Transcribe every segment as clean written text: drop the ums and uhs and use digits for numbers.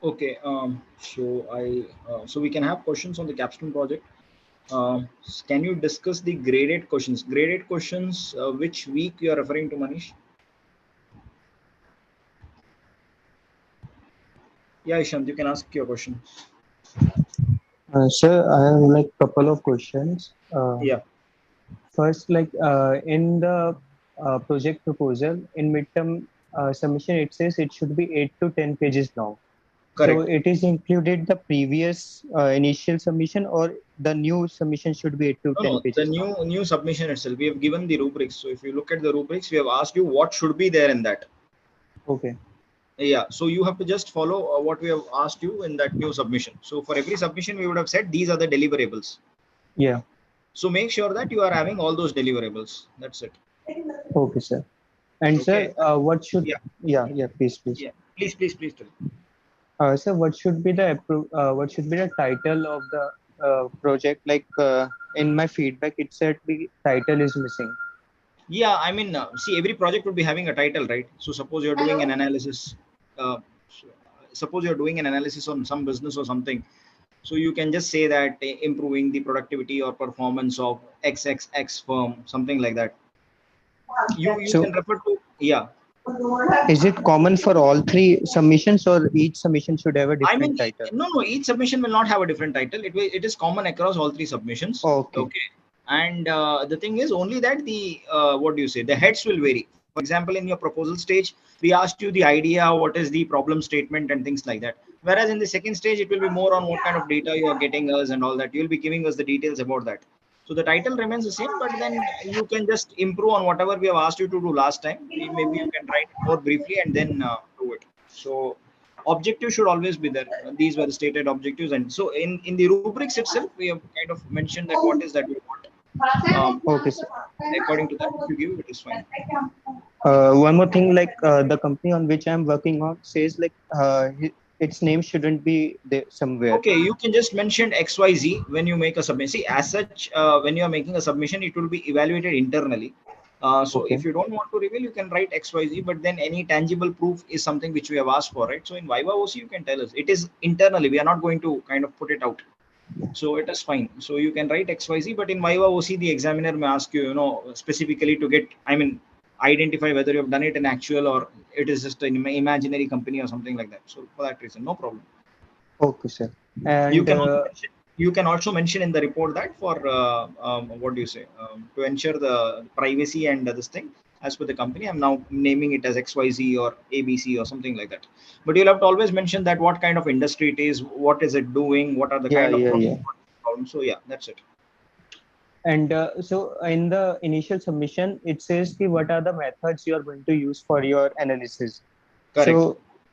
Okay. So we can have questions on the Capstone project. Can you discuss the graded questions? Graded questions, which week you are referring to, Manish? Yeah, Ishant, you can ask your question. Sir, I have like couple of questions. Yeah, First, in the project proposal in midterm submission, it says it should be 8 to 10 pages long. So correct. it is included the previous initial submission, or the new submission should be eight to No, ten no, the pages long. new submission itself. We have given the rubrics. So if you look at the rubrics, we have asked you what should be there in that. Okay. Yeah, so you have to just follow what we have asked you in that new submission. So for every submission, we would have said these are the deliverables. Yeah. So make sure that you are having all those deliverables. That's it. Okay, sir. And Okay. sir, what should? Yeah. Yeah, yeah. Please, please. Yeah. Please tell. Sir, what should be the title of the project? In my feedback, it said the title is missing. Yeah, I mean, see, every project would be having a title, right? So suppose you're doing an analysis. Uh, so- Suppose you're doing an analysis on some business or something. So you can just say that improving the productivity or performance of XXX firm, something like that. You So, can refer to, yeah. is it common for all three submissions, or each submission should have a I mean, different title? no, each submission will not have a different title. It is common across all three submissions. Okay. Okay. And the thing is only that the, what do you say, the heads will vary. For example, in your proposal stage, we asked you the idea, what is the problem statement and things like that. Whereas in the second stage, it will be more on what kind of data you are getting us and all that. You will be giving us the details about that. So the title remains the same, but then you can just improve on whatever we have asked you to do last time. Maybe you can write more briefly and then do it. So objective should always be there. These were the stated objectives, and so in the rubrics itself, we have kind of mentioned that what is that we want. Um, Okay, sir. According to that, if you give it is fine. One more thing, the company on which I'm working on says its name shouldn't be there somewhere. Okay, you can just mention XYZ when you make a submission. See, as such, when you are making a submission, it will be evaluated internally. So Okay. if you don't want to reveal, you can write XYZ, but then any tangible proof is something which we have asked for, right? So in Viva OC, you can tell us. It is internally. We are not going to kind of put it out. So it is fine. So you can write XYZ, but in Viva OC, the examiner may ask you, specifically to get, I mean, identify whether you have done it in actual or it is just an imaginary company or something like that. So for that reason, no problem. Okay, sir. You And can also mention, you can also mention in the report that for what do you say, to ensure the privacy and this thing as per the company, I'm now naming it as XYZ or ABC or something like that. But you'll have to always mention that what kind of industry it is, what is it doing, what are the yeah, kind of yeah, problems. yeah. So yeah, that's it. And so in the initial submission, it says what are the methods you are going to use for your analysis. Correct.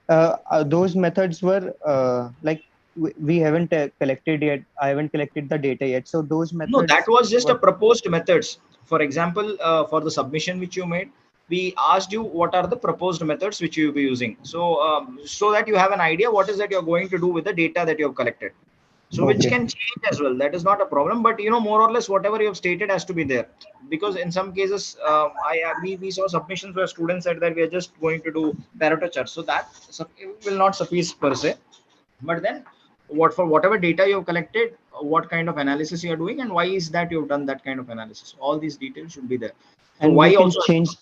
So those methods were we haven't collected yet. I haven't collected the data yet. So those No, that methods was just a were proposed methods. For example, for the submission which you made, we asked you what are the proposed methods which you will be using. So, so that you have an idea what is that you're going to do with the data that you have collected. So, which okay. can change as well. That is not a problem. But more or less, whatever you have stated has to be there. Because in some cases, we saw submissions where students said that we are just going to do Pareto chart. So that will not suffice per se. But then what for whatever data you have collected, what kind of analysis you are doing, and why is that you've done that kind of analysis, all these details should be there. So And why also has to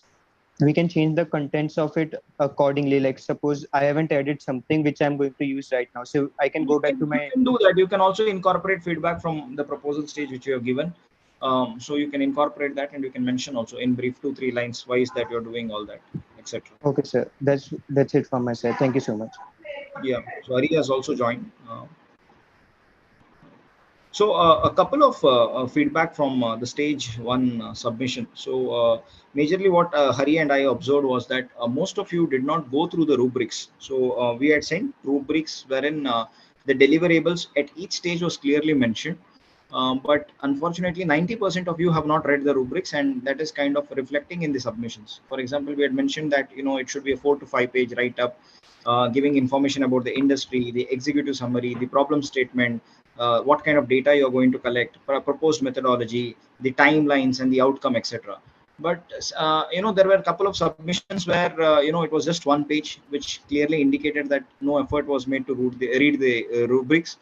we can change the contents of it accordingly. Like suppose I haven't added something which I'm going to use right now, so I can go back to you my. can do that. You can also incorporate feedback from the proposal stage which you have given. So you can incorporate that and you can mention also in brief 2 3 lines why is that you're doing all that, etc. Okay, sir. That's it from my side. Thank you so much. Yeah, so Ari has also joined. So a couple of feedback from the stage one submission. So majorly what Hari and I observed was that most of you did not go through the rubrics. So we had sent rubrics wherein the deliverables at each stage was clearly mentioned. But unfortunately, 90% of you have not read the rubrics, and that is kind of reflecting in the submissions. For example, we had mentioned that it should be a 4 to 5 page write up, giving information about the industry, the executive summary, the problem statement, what kind of data you're going to collect, proposed methodology, the timelines, and the outcome, etc. But there were a couple of submissions where it was just one page, which clearly indicated that no effort was made to read the rubrics.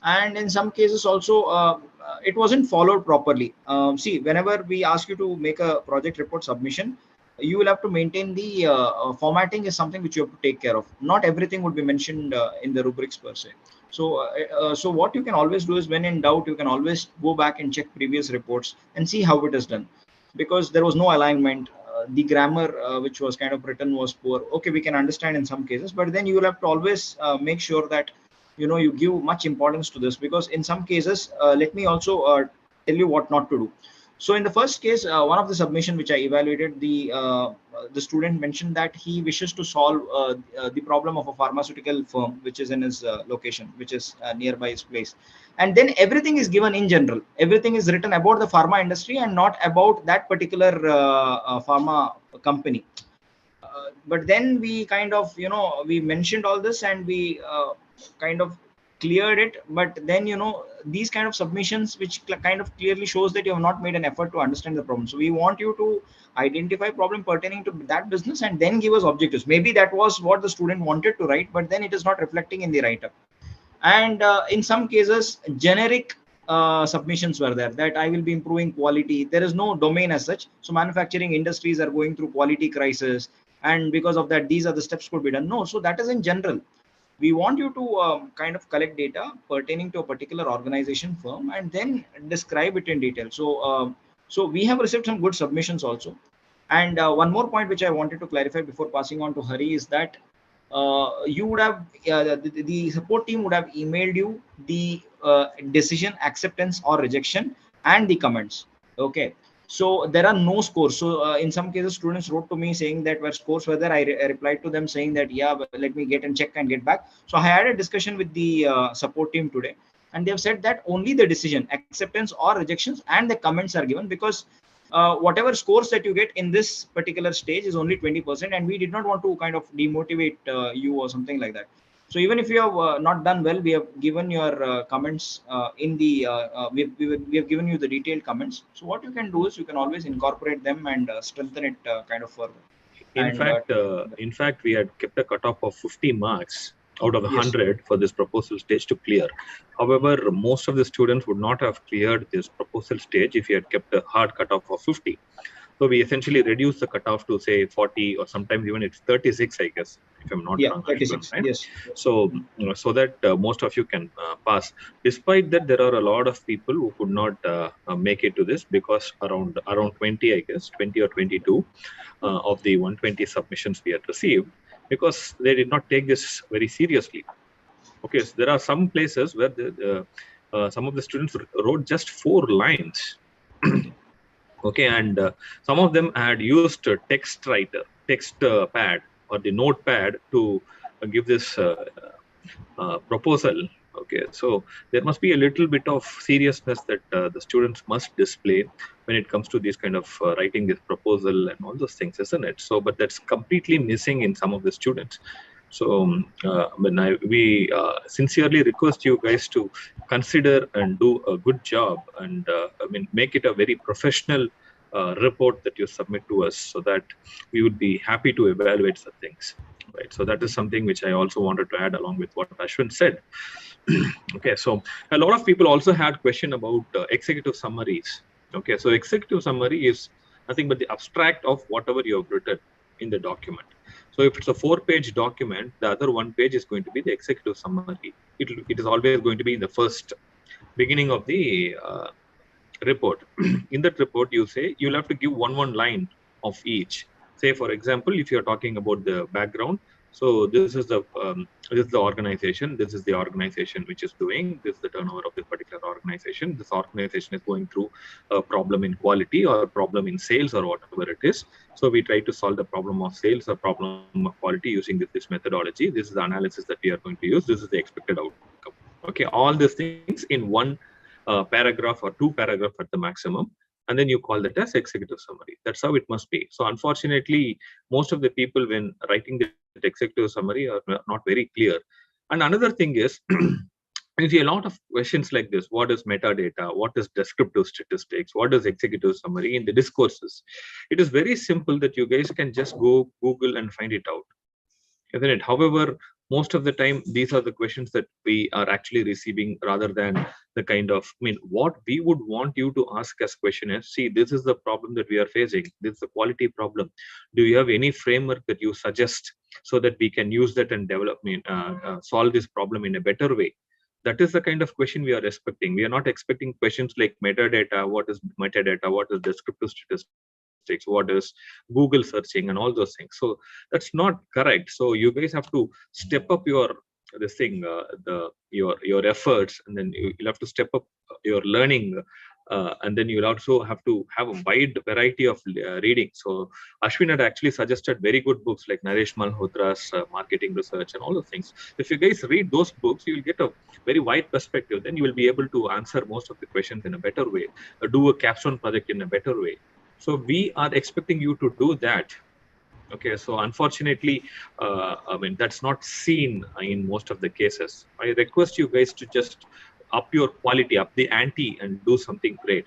And in some cases also it wasn't followed properly. See, whenever we ask you to make a project report submission, you will have to maintain the formatting is something which you have to take care of. Not everything would be mentioned in the rubrics per se. So what you can always do is, when in doubt, you can always go back and check previous reports and see how it is done, because there was no alignment. The grammar which was kind of written was poor. Okay, we can understand in some cases, but then you will have to always make sure that you give much importance to this, because in some cases, let me also tell you what not to do. So in the first case, one of the submission which I evaluated, the student mentioned that he wishes to solve the problem of a pharmaceutical firm which is in his location, which is nearby his place. And then everything is given in general. Everything is written about the pharma industry and not about that particular pharma company. But then we kind of, we mentioned all this, and we kind of cleared it. But then, these kind of submissions which kind of clearly shows that you have not made an effort to understand the problem. So we want you to identify problem pertaining to that business and then give us objectives. Maybe that was what the student wanted to write, but then it is not reflecting in the write-up. And in some cases, generic submissions were there, that I will be improving quality. There is no domain as such. So manufacturing industries are going through quality crisis, and because of that, these are the steps could be done. No, so that is in general. We want you to kind of collect data pertaining to a particular organization firm and then describe it in detail. So we have received some good submissions also. And one more point which I wanted to clarify before passing on to Hari is that you would have the support team would have emailed you the decision, acceptance or rejection, and the comments. Okay, so there are no scores. So in some cases, students wrote to me saying that were scores were there. I replied to them saying that, yeah, let me get and check and get back. So I had a discussion with the support team today, and they have said that only the decision, acceptance or rejections, and the comments are given, because whatever scores that you get in this particular stage is only 20%, and we did not want to kind of demotivate you or something like that. So even if you have not done well, we have given your comments in the we have given you the detailed comments. So what you can do is you can always incorporate them and strengthen it kind of further. In And fact, we had kept a cutoff of 50 marks out of the yes, 100 for this proposal stage to clear. However, most of the students would not have cleared this proposal stage if you had kept a hard cutoff of 50. So we essentially reduced the cutoff to say 40, or sometimes even it's 36, I guess, if I'm not yeah, wrong. 36, Right? yes. So, so that most of you can pass. Despite that, there are a lot of people who could not make it to this, because around 20, I guess, 20 or 22 of the 120 submissions we had received, because they did not take this very seriously. Okay, so there are some places where some of the students wrote just 4 lines. Okay, and some of them had used text writer, text pad, or the notepad to give this proposal. Okay, so there must be a little bit of seriousness that the students must display when it comes to these kind of writing this proposal and all those things, isn't it? So, but that's completely missing in some of the students. So we sincerely request you guys to consider and do a good job, and make it a very professional report that you submit to us, so that we would be happy to evaluate such things. Right. So that is something which I also wanted to add along with what Ashwin said. Okay. So a lot of people also had question about executive summaries. Okay. So executive summary is nothing but the abstract of whatever you have written in the document. So if it's a 4-page document, the other 1 page is going to be the executive summary. It is always going to be in the first beginning of the report. In that report, you say you'll have to give one line of each. Say, for example, if you're talking about the background, so this is the organization. This is the organization which is doing this. The turnover of this particular organization. This organization is going through a problem in quality or a problem in sales or whatever it is. So we try to solve the problem of sales or problem of quality using this methodology. This is the analysis that we are going to use. This is the expected outcome. Okay, all these things in one paragraph or 2 paragraphs at the maximum, and then you call that as executive summary. That's how it must be. So unfortunately, most of the people when writing that executive summary are not very clear. And another thing is you see a lot of questions like this: what is metadata, what is descriptive statistics, what is executive summary in the discourses. It is very simple that you guys can just go Google and find it out, isn't it? However, most of the time these are the questions that we are actually receiving, rather than the kind of, I mean, what we would want you to ask as question is, see, this is the problem that we are facing, this is the quality problem, do you have any framework that you suggest so that we can use that and develop, solve this problem in a better way? That is the kind of question we are expecting. We are not expecting questions like metadata, what is descriptive statistics, what is Google searching, and all those things. So that's not correct. So you guys have to step up your this thing, your efforts, and then you'll have to step up your learning, and then you'll also have to have a wide variety of reading. So Ashwin had actually suggested very good books like Naresh Malhotra's marketing research and all those things. If you guys read those books, you will get a very wide perspective. Then you will be able to answer most of the questions in a better way, do a capstone project in a better way. So we are expecting you to do that. Okay, so unfortunately, I mean, that's not seen in most of the cases. I request you guys to just up your quality, up the ante, and do something great.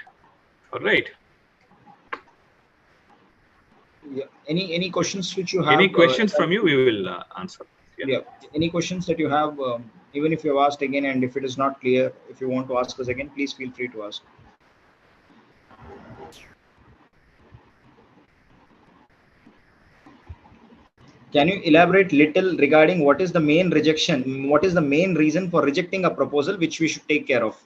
All right. Yeah. Any questions which you have? Any questions from you? We will answer. Yeah. Any questions that you have, even if you have asked again, and if it is not clear, if you want to ask us again, please feel free to ask. Can you elaborate little regarding what is the main rejection? What is the main reason for rejecting a proposal which we should take care of?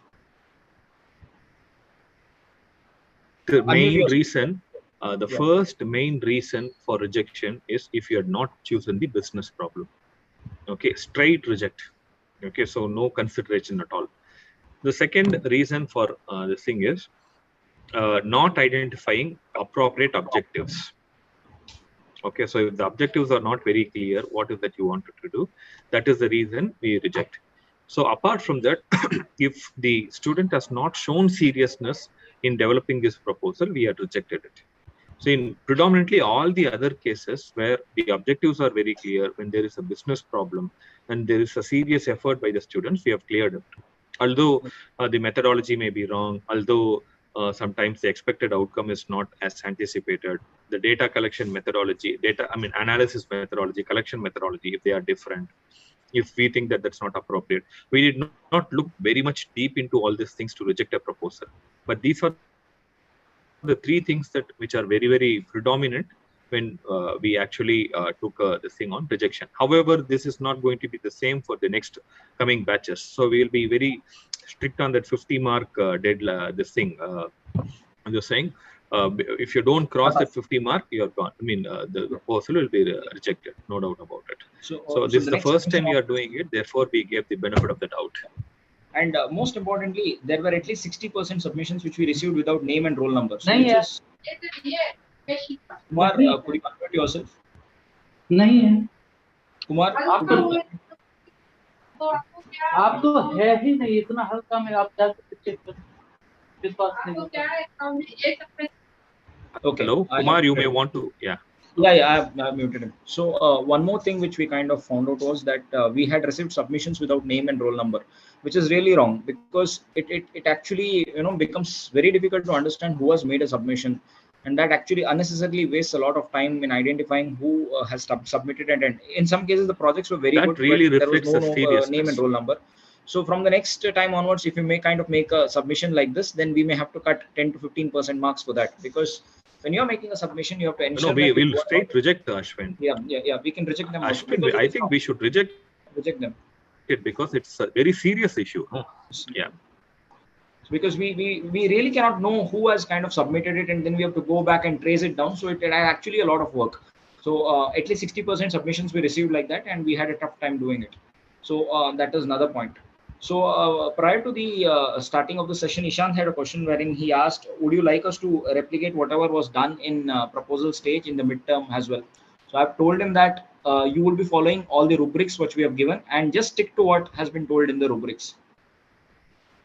The main reason, the first main reason for rejection is if you had not chosen the business problem. Okay, straight reject. Okay, so no consideration at all. The second reason for this thing is not identifying appropriate objectives. Okay, so if the objectives are not very clear, what is that you wanted to do, that is the reason we reject. So apart from that, if the student has not shown seriousness in developing this proposal, we have rejected it. So in predominantly all the other cases where the objectives are very clear, when there is a business problem and there is a serious effort by the students, we have cleared it. Although the methodology may be wrong, although sometimes the expected outcome is not as anticipated, the data collection methodology, analysis methodology, collection methodology, if they are different, if we think that that's not appropriate, we did not look very much deep into all these things to reject a proposal. But these are the three things which are very, very predominant when we actually took this thing on rejection. However, this is not going to be the same for the next coming batches. So we will be very strict on that 50 mark deadline. This thing, I'm just saying, if you don't cross that 50 mark, you're gone. I mean, the proposal will be rejected, no doubt about it. So this is the first time we are doing it. Therefore, we gave the benefit of the doubt. And most importantly, there were at least 60% submissions which we received without name and roll number. So which is... Kumar, could you unmute yourself? Kumar, आप तो है ही नहीं, इतना हल्का में आप जाके check कर। Okay. Hello, Kumar, you may want to, yeah, I've muted him. So one more thing which we kind of found out was that we had received submissions without name and roll number, which is really wrong, because it actually becomes very difficult to understand who has made a submission, and that actually unnecessarily wastes a lot of time in identifying who has submitted it. And in some cases the projects were very good, really but there was no name and roll number. So from the next time onwards, if you may kind of make a submission like this, then we may have to cut 10 to 15% marks for that, because when you're making a submission, you have to ensure. No, we will straight reject Ashwin. Yeah. We can reject them. Ashwin, I think we should reject them. Because it's a very serious issue. Yeah. Because we really cannot know who has kind of submitted it, and then we have to go back and trace it down. So it actually a lot of work. So at least 60% submissions we received like that, and we had a tough time doing it. So that is another point. So prior to the starting of the session, Ishant had a question wherein he asked, would you like us to replicate whatever was done in proposal stage in the midterm as well? So I've told him that you will be following all the rubrics which we have given, and just stick to what has been told in the rubrics.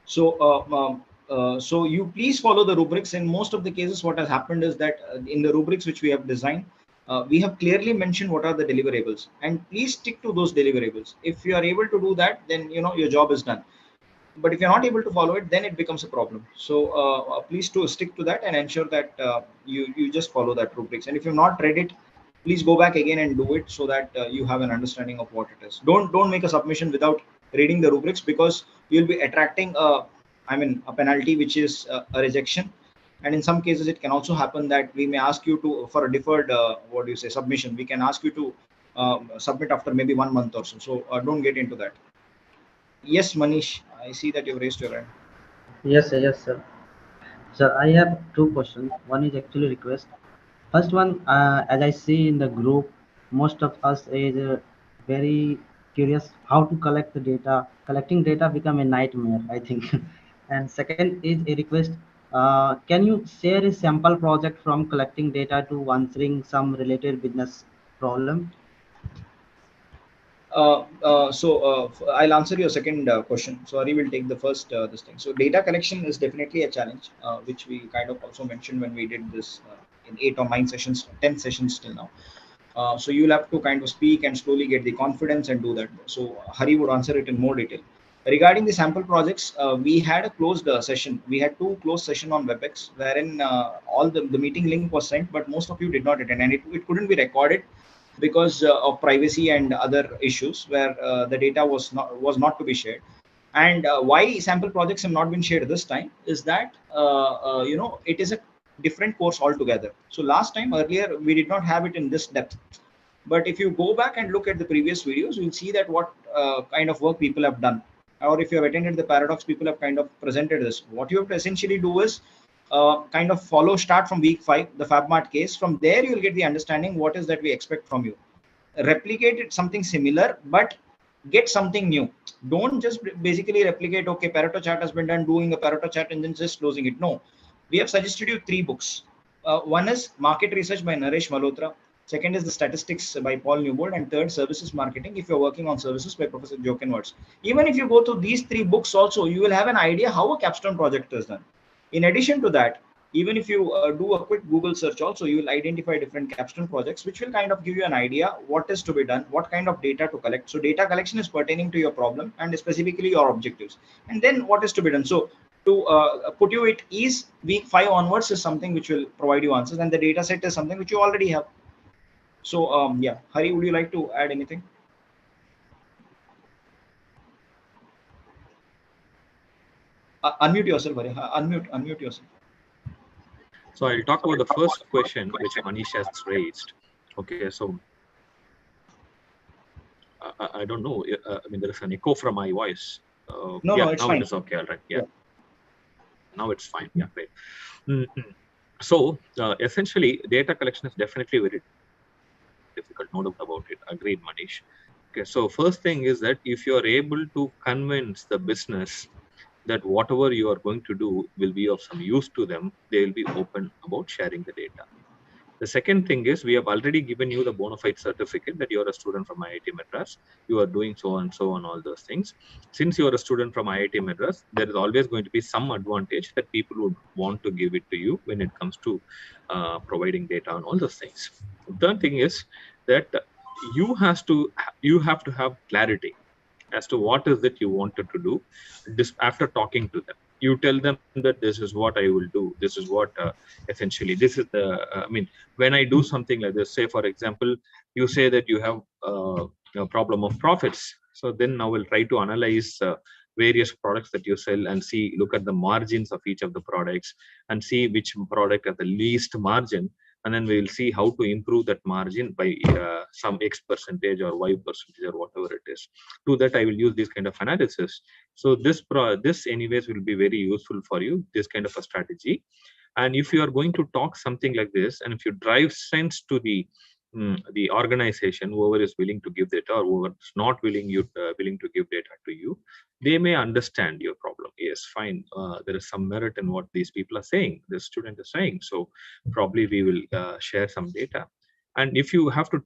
So so you please follow the rubrics. In most of the cases, what has happened is that in the rubrics which we have designed, we have clearly mentioned what are the deliverables, and please stick to those deliverables. If you are able to do that, then your job is done. But if you're not able to follow it, then it becomes a problem. So please to stick to that and ensure that you just follow that rubrics. And if you've not read it, please go back again and do it, so that you have an understanding of what it is. Don't make a submission without reading the rubrics, because you'll be attracting a penalty, which is a rejection. And in some cases it can also happen that we may ask you to, for a deferred what do you say, submission, we can ask you to submit after maybe 1 month or so. So don't get into that. Yes, Manish, I see that you've raised your hand. Yes, sir, yes, sir. Sir, I have two questions. One is actually request. First one, as I see in the group, most of us is very curious how to collect the data. Collecting data become a nightmare, I think. And second is a request. Can you share a sample project from collecting data to answering some related business problem? I'll answer your second question. Sorry, we'll take the first this thing. So data collection is definitely a challenge, which we kind of also mentioned when we did this in 8 or 9 sessions, 10 sessions till now. So you'll have to kind of speak and slowly get the confidence and do that. So Hari would answer it in more detail. Regarding the sample projects, we had a closed session. We had two closed session on WebEx, wherein all the meeting link was sent, but most of you did not attend, and it couldn't be recorded because of privacy and other issues, where the data was not to be shared. And why sample projects have not been shared this time is that it is a different course altogether. So last time, earlier, we did not have it in this depth. But if you go back and look at the previous videos, you'll see that what kind of work people have done. Or if you have attended the paradox, people have kind of presented this. What you have to essentially do is kind of start from week 5, the FabMart case. From there, you'll get the understanding what is that we expect from you. Replicate it something similar, but get something new. Don't just basically replicate, okay, Pareto chart has been done, doing a Pareto chart and then just closing it. No, we have suggested you 3 books. One is Market Research by Naresh Malhotra. Second is the Statistics by Paul Newbold. And third, Services Marketing, if you're working on services, by Professor Jochen Watts. Even if you go through these 3 books also, you will have an idea how a capstone project is done. In addition to that, even if you do a quick Google search also, you will identify different capstone projects, which will kind of give you an idea what is to be done, what kind of data to collect. So data collection is pertaining to your problem and specifically your objectives, and then what is to be done. So to put you at ease, week 5 onwards is something which will provide you answers, and the data set is something which you already have. So yeah, Hari, would you like to add anything? Unmute yourself, Hari. Unmute yourself. So I'll talk about the first question which Manish has raised. Okay, so I don't know. I mean, there is an echo from my voice. No, it's now fine. it is okay. All right. Yeah. Now it's fine. Yeah, great. So essentially, data collection is definitely very difficult. No doubt about it. Agreed, Manish. Okay. So first thing is that if you are able to convince the business that whatever you are going to do will be of some use to them, they will be open about sharing the data. The second thing is we have already given you the bona fide certificate that you are a student from IIT Madras. You are doing so and so on all those things. Since you are a student from IIT Madras, there is always going to be some advantage that people would want to give it to you when it comes to providing data on all those things. The third thing is that you have to have clarity as to what is it you wanted to do. After talking to them, you tell them that this is what I will do, this is what essentially this is the I mean, when I do something like this, say for example, you say that you have a problem of profits, so then I will try to analyze various products that you sell and look at the margins of each of the products and see which product at the least margin, and then we will see how to improve that margin by some X percentage or Y percentage or whatever it is. To that, I will use this kind of analysis. So this anyways will be very useful for you, this kind of a strategy. And if you are going to talk something like this, and if you drive sense to the organization, whoever is willing to give data or whoever is not willing to give data to you, they may understand your problem. Yes, fine. There is some merit in what these people are saying. The student is saying. So probably we will share some data. And if you have to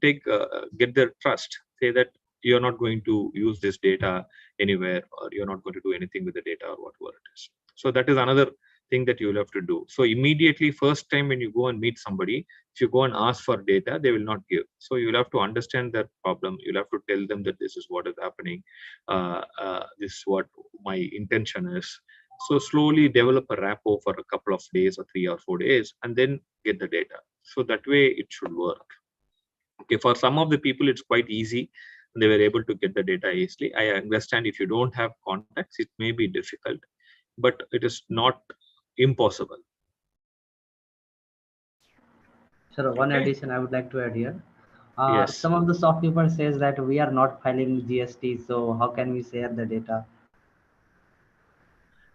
get their trust, say that you're not going to use this data anywhere, or you're not going to do anything with the data or whatever it is. So that is another thing that you will have to do. So immediately, first time when you go and meet somebody, if you go and ask for data, they will not give. So you will have to understand that problem. You'll have to tell them that this is what is happening. This is what my intention is. So slowly develop a rapport for a couple of days or 3 or 4 days, and then get the data. So that way it should work. Okay, for some of the people, it's quite easy. They were able to get the data easily. I understand if you don't have contacts, it may be difficult, but it is not impossible. Sir, one Okay. addition I would like to add here. Yes. Some of the shopkeeper says that we are not filing GST, so how can we share the data?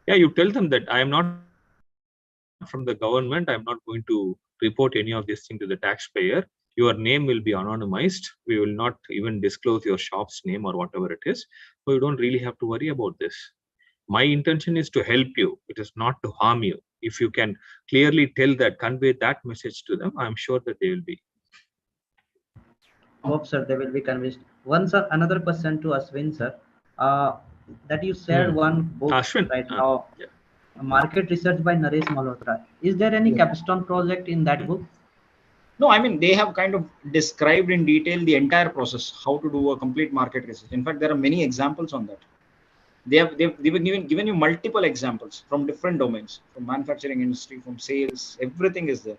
Yeah, you tell them that I am not from the government. I'm not going to report any of this thing to the taxpayer. Your name will be anonymized. We will not even disclose your shop's name or whatever it is. So you don't really have to worry about this. My intention is to help you. It is not to harm you. If you can clearly tell that, convey that message to them, I'm sure that they will be. Hope, sir, they will be convinced. One, sir, another question to Ashwin, sir. That you shared one book Ashwin. right now, Yeah. Market Research by Naresh Malhotra. Is there any capstone project in that book? No, I mean, they have kind of described in detail the entire process, how to do a complete market research. In fact, there are many examples on that. They've given you multiple examples from different domains, from manufacturing industry, from sales, everything is there.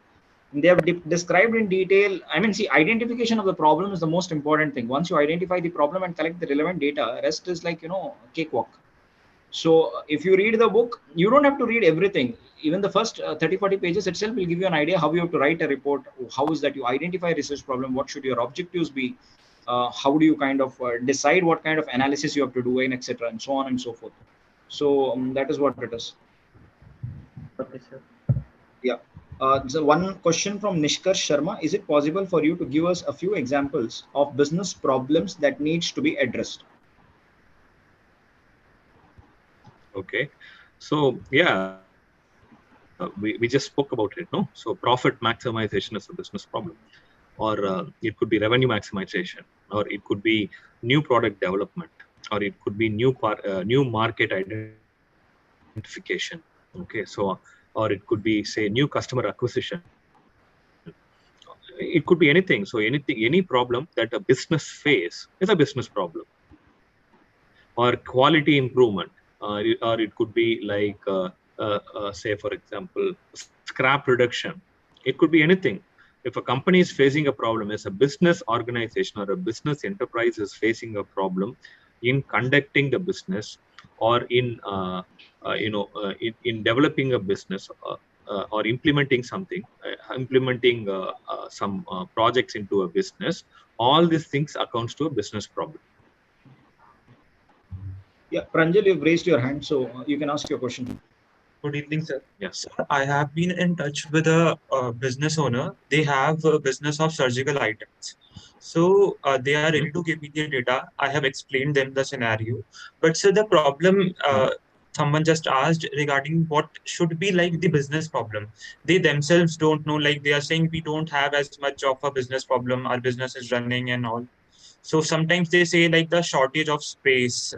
And they have described in detail. I mean, see, identification of the problem is the most important thing. Once you identify the problem and collect the relevant data, rest is like, cakewalk. So if you read the book, you don't have to read everything. Even the first 30-40 pages itself will give you an idea how you have to write a report. How is that you identify a research problem? What should your objectives be? How do you kind of decide what kind of analysis you have to do, and etc. and so on and so forth. So that is what it is. Okay, sir. Yeah. So one question from Nishkarsh Sharma: is it possible for you to give us a few examples of business problems that needs to be addressed? Okay. So yeah, we just spoke about it, no? So profit maximization is a business problem, or it could be revenue maximization, or it could be new product development, or it could be new market identification. Okay, so or it could be, say, new customer acquisition. It could be anything. So any problem that a business face is a business problem, or quality improvement, or it could be like say, for example, scrap reduction. It could be anything. If a company is facing a problem, as a business organization or a business enterprise is facing a problem in conducting the business, or in developing a business, or implementing something, implementing some projects into a business, all these things accounts to a business problem. Yeah, Pranjal, you've raised your hand, so you can ask your question. Good evening, sir. Yes. Sir, I have been in touch with a business owner. They have a business of surgical items. So they are ready to give me the data. I have explained them the scenario. But sir, the problem someone just asked regarding what should be like the business problem. They themselves don't know. Like they are saying, we don't have as much of a business problem. Our business is running and all. So sometimes they say like the shortage of space.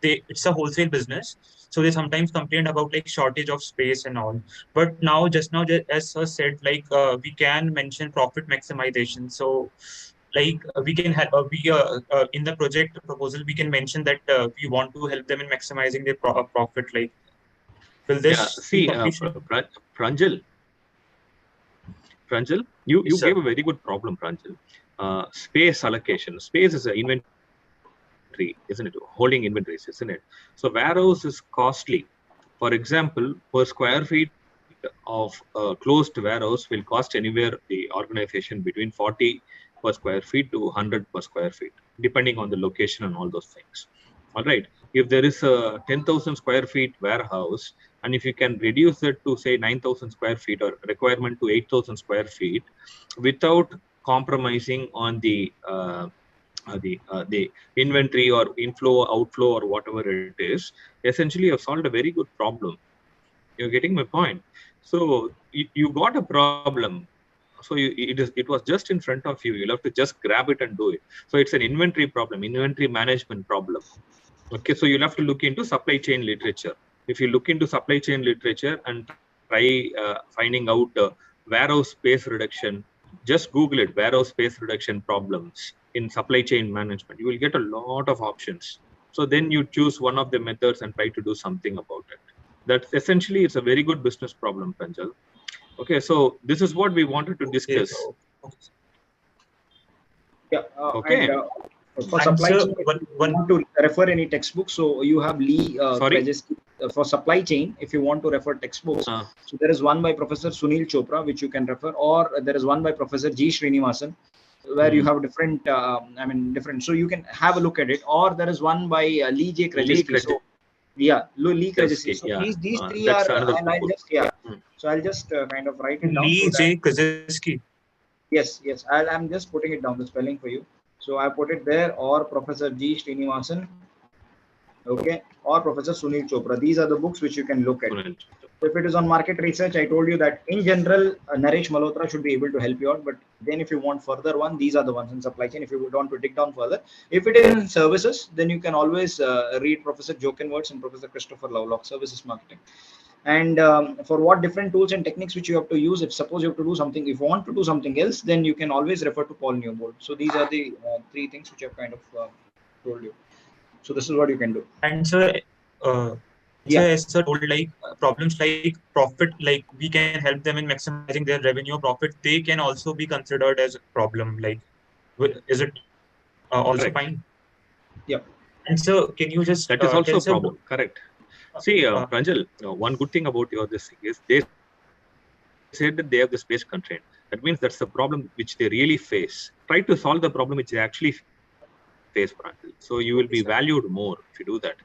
It's a wholesale business, so they sometimes complain about like shortage of space and all. But now, just now, as sir said, like we can mention profit maximization. So like we can have in the project proposal we can mention that we want to help them in maximizing their profit. Like, will Yeah. this be See, sufficient? Pranjal, you Yes, sir. gave a very good problem, Pranjal. Space allocation. Space is an inventory, isn't it? Holding inventories, isn't it? So warehouse is costly. For example, per square feet of a closed warehouse will cost anywhere the organization between 40 per square feet to 100 per square feet, depending on the location and all those things. All right. If there is a 10,000 square feet warehouse, and if you can reduce it to, say, 9,000 square feet, or requirement to 8,000 square feet, without compromising on the inventory or inflow, outflow, or whatever it is, essentially you've solved a very good problem. You're getting my point. So you got a problem. So it was just in front of you. You'll have to just grab it and do it. So it's an inventory problem, inventory management problem. Okay, so you'll have to look into supply chain literature. If you look into supply chain literature and try finding out warehouse space reduction, just Google it, warehouse space reduction problems in supply chain management. You will get a lot of options. So then you choose one of the methods and try to do something about it. That's essentially, it's a very good business problem, Pranjal. Okay, so this is what we wanted to discuss. Yeah. Okay. And for And supply sir, chain, if you want to refer any textbooks, so you have Lee Krejeski, for supply chain. If you want to refer textbooks, so there is one by Professor Sunil Chopra which you can refer, or there is one by Professor G. Srinivasan, where you have different. Different. So you can have a look at it, or there is one by Lee J. Krejeski. So yeah, Lee Krejeski. So these three are. And I'll just So I'll just kind of write it down. Lee J. Krejeski. Yes. I'm just putting it down, the spelling for you. So I put it there, or Professor G. Srinivasan, okay, or Professor Sunil Chopra. These are the books which you can look at. If it is on market research, I told you that in general, Naresh Malhotra should be able to help you out. But then if you want further one, these are the ones in supply chain. If you want to dig down further, if it is in services, then you can always read Professor Jokenwords and Professor Christopher Lovelock, services marketing. And for what different tools and techniques which you have to use, if suppose you have to do something, if you want to do something else, then you can always refer to Paul Newbold. So these are the three things which I've kind of told you. So this is what you can do. And so as sir told, like problems like profit, like we can help them in maximizing their revenue or profit, they can also be considered as a problem. Like, is it also fine? Yeah. And so can you just that is also a problem? Correct. See, Pranjal, one good thing about this thing is they said that they have the space constraint. That means that's the problem which they really face. Try to solve the problem which they actually face, Pranjal. So you will be valued more if you do that.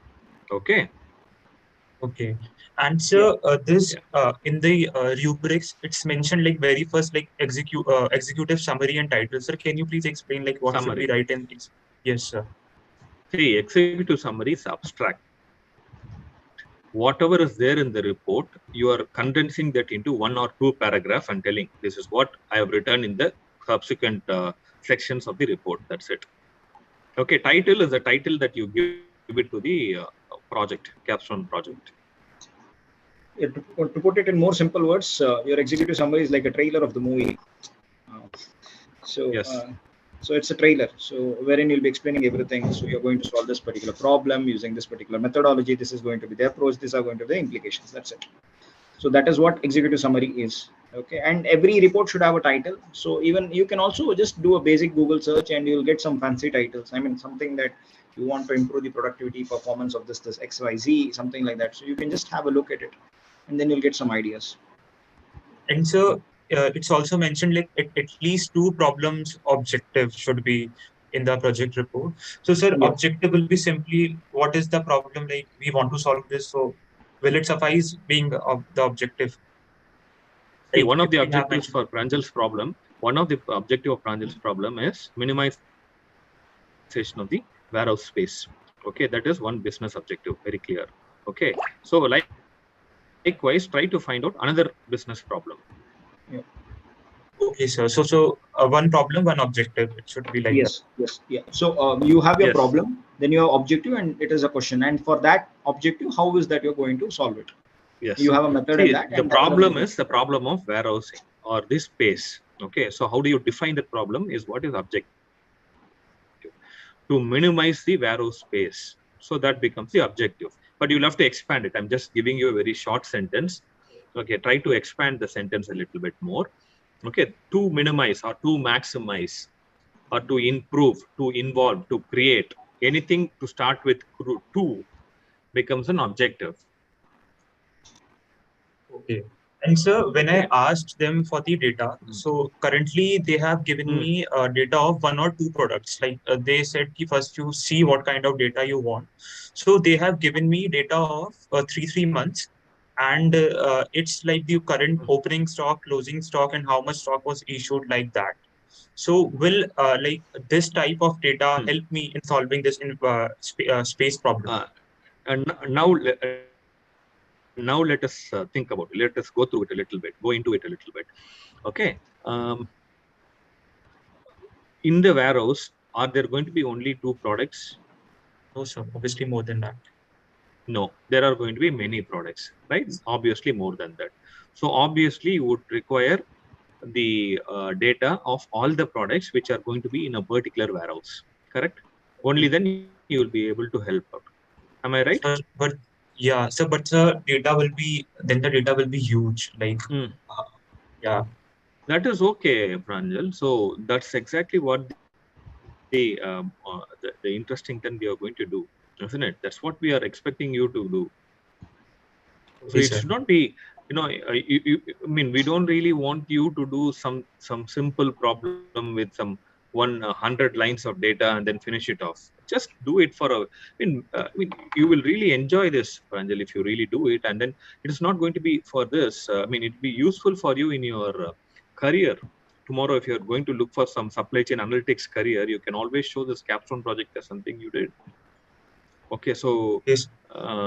Okay. Okay. And so this in the rubrics, it's mentioned like very first, like executive summary and title. Sir, can you please explain like what should we write in? Yes, sir. See, executive summary is abstract. Whatever is there in the report, you are condensing that into 1 or 2 paragraphs and telling this is what I have written in the subsequent sections of the report. That's it. Okay, title is a title that you give it to the project, Capstone project. Yeah, to put it in more simple words, your executive summary is like a trailer of the movie. So it's a trailer, so wherein you'll be explaining everything. So you're going to solve this particular problem using this particular methodology. This is going to be the approach. These are going to be the implications. That's it. So that is what executive summary is. Okay, and every report should have a title. So even you can also just do a basic Google search and you'll get some fancy titles. I mean, something that you want to improve the productivity, performance of this XYZ, something like that. So you can just have a look at it, and then you'll get some ideas. And so it's also mentioned like at least 2 problems objectives should be in the project report. So sir, objective will be simply what is the problem, like we want to solve this. So will it suffice being the objective? Like one of the objectives for Pranjal's problem, one of the objective of Pranjal's problem is minimization of the warehouse space. Okay, that is one business objective, very clear. Okay, so likewise, try to find out another business problem. Yeah. Okay, sir. So one problem, one objective. It should be like that. Yes. So you have your problem, then you have objective, and it is a question. And for that objective, how is that you're going to solve it? Yes. You have a method in that. The problem is the problem of warehousing or this space. Okay. So how do you define the problem is what is objective? To minimize the warehouse space. So that becomes the objective. But you'll have to expand it. I'm just giving you a very short sentence. Okay. Try to expand the sentence a little bit more. Okay. To minimize or to maximize or to improve, to involve, to create, anything to start with to becomes an objective. Okay. And so when I asked them for the data, so currently they have given me data of 1 or 2 products. Like they said, first you see what kind of data you want. So they have given me data of 3 months. And it's like the current opening stock, closing stock, and how much stock was issued, like that. So will like this type of data help me in solving this in space problem? And now let us think about it. Let us go through it a little bit, go into it a little bit. Okay. In the warehouse, are there going to be only 2 products? No, sir. Obviously more than that. No, there are going to be many products, right? Obviously more than that. So obviously you would require the data of all the products which are going to be in a particular warehouse, correct? Only then you will be able to help out. Am I right? But yeah, so but the data will be then the data will be huge. Like yeah. That is okay, Pranjal. So that's exactly what the interesting thing we are going to do, isn't it? That's what we are expecting you to do. So Okay, it sir. should not be, I mean, we don't really want you to do some simple problem with some 100 lines of data and then finish it off. Just do it for I mean, you will really enjoy this, Pranjal, if you really do it. And then it is not going to be for this. I mean, it will be useful for you in your career. Tomorrow, if you're going to look for some supply chain analytics career, you can always show this Capstone project as something you did. Okay, so Yes.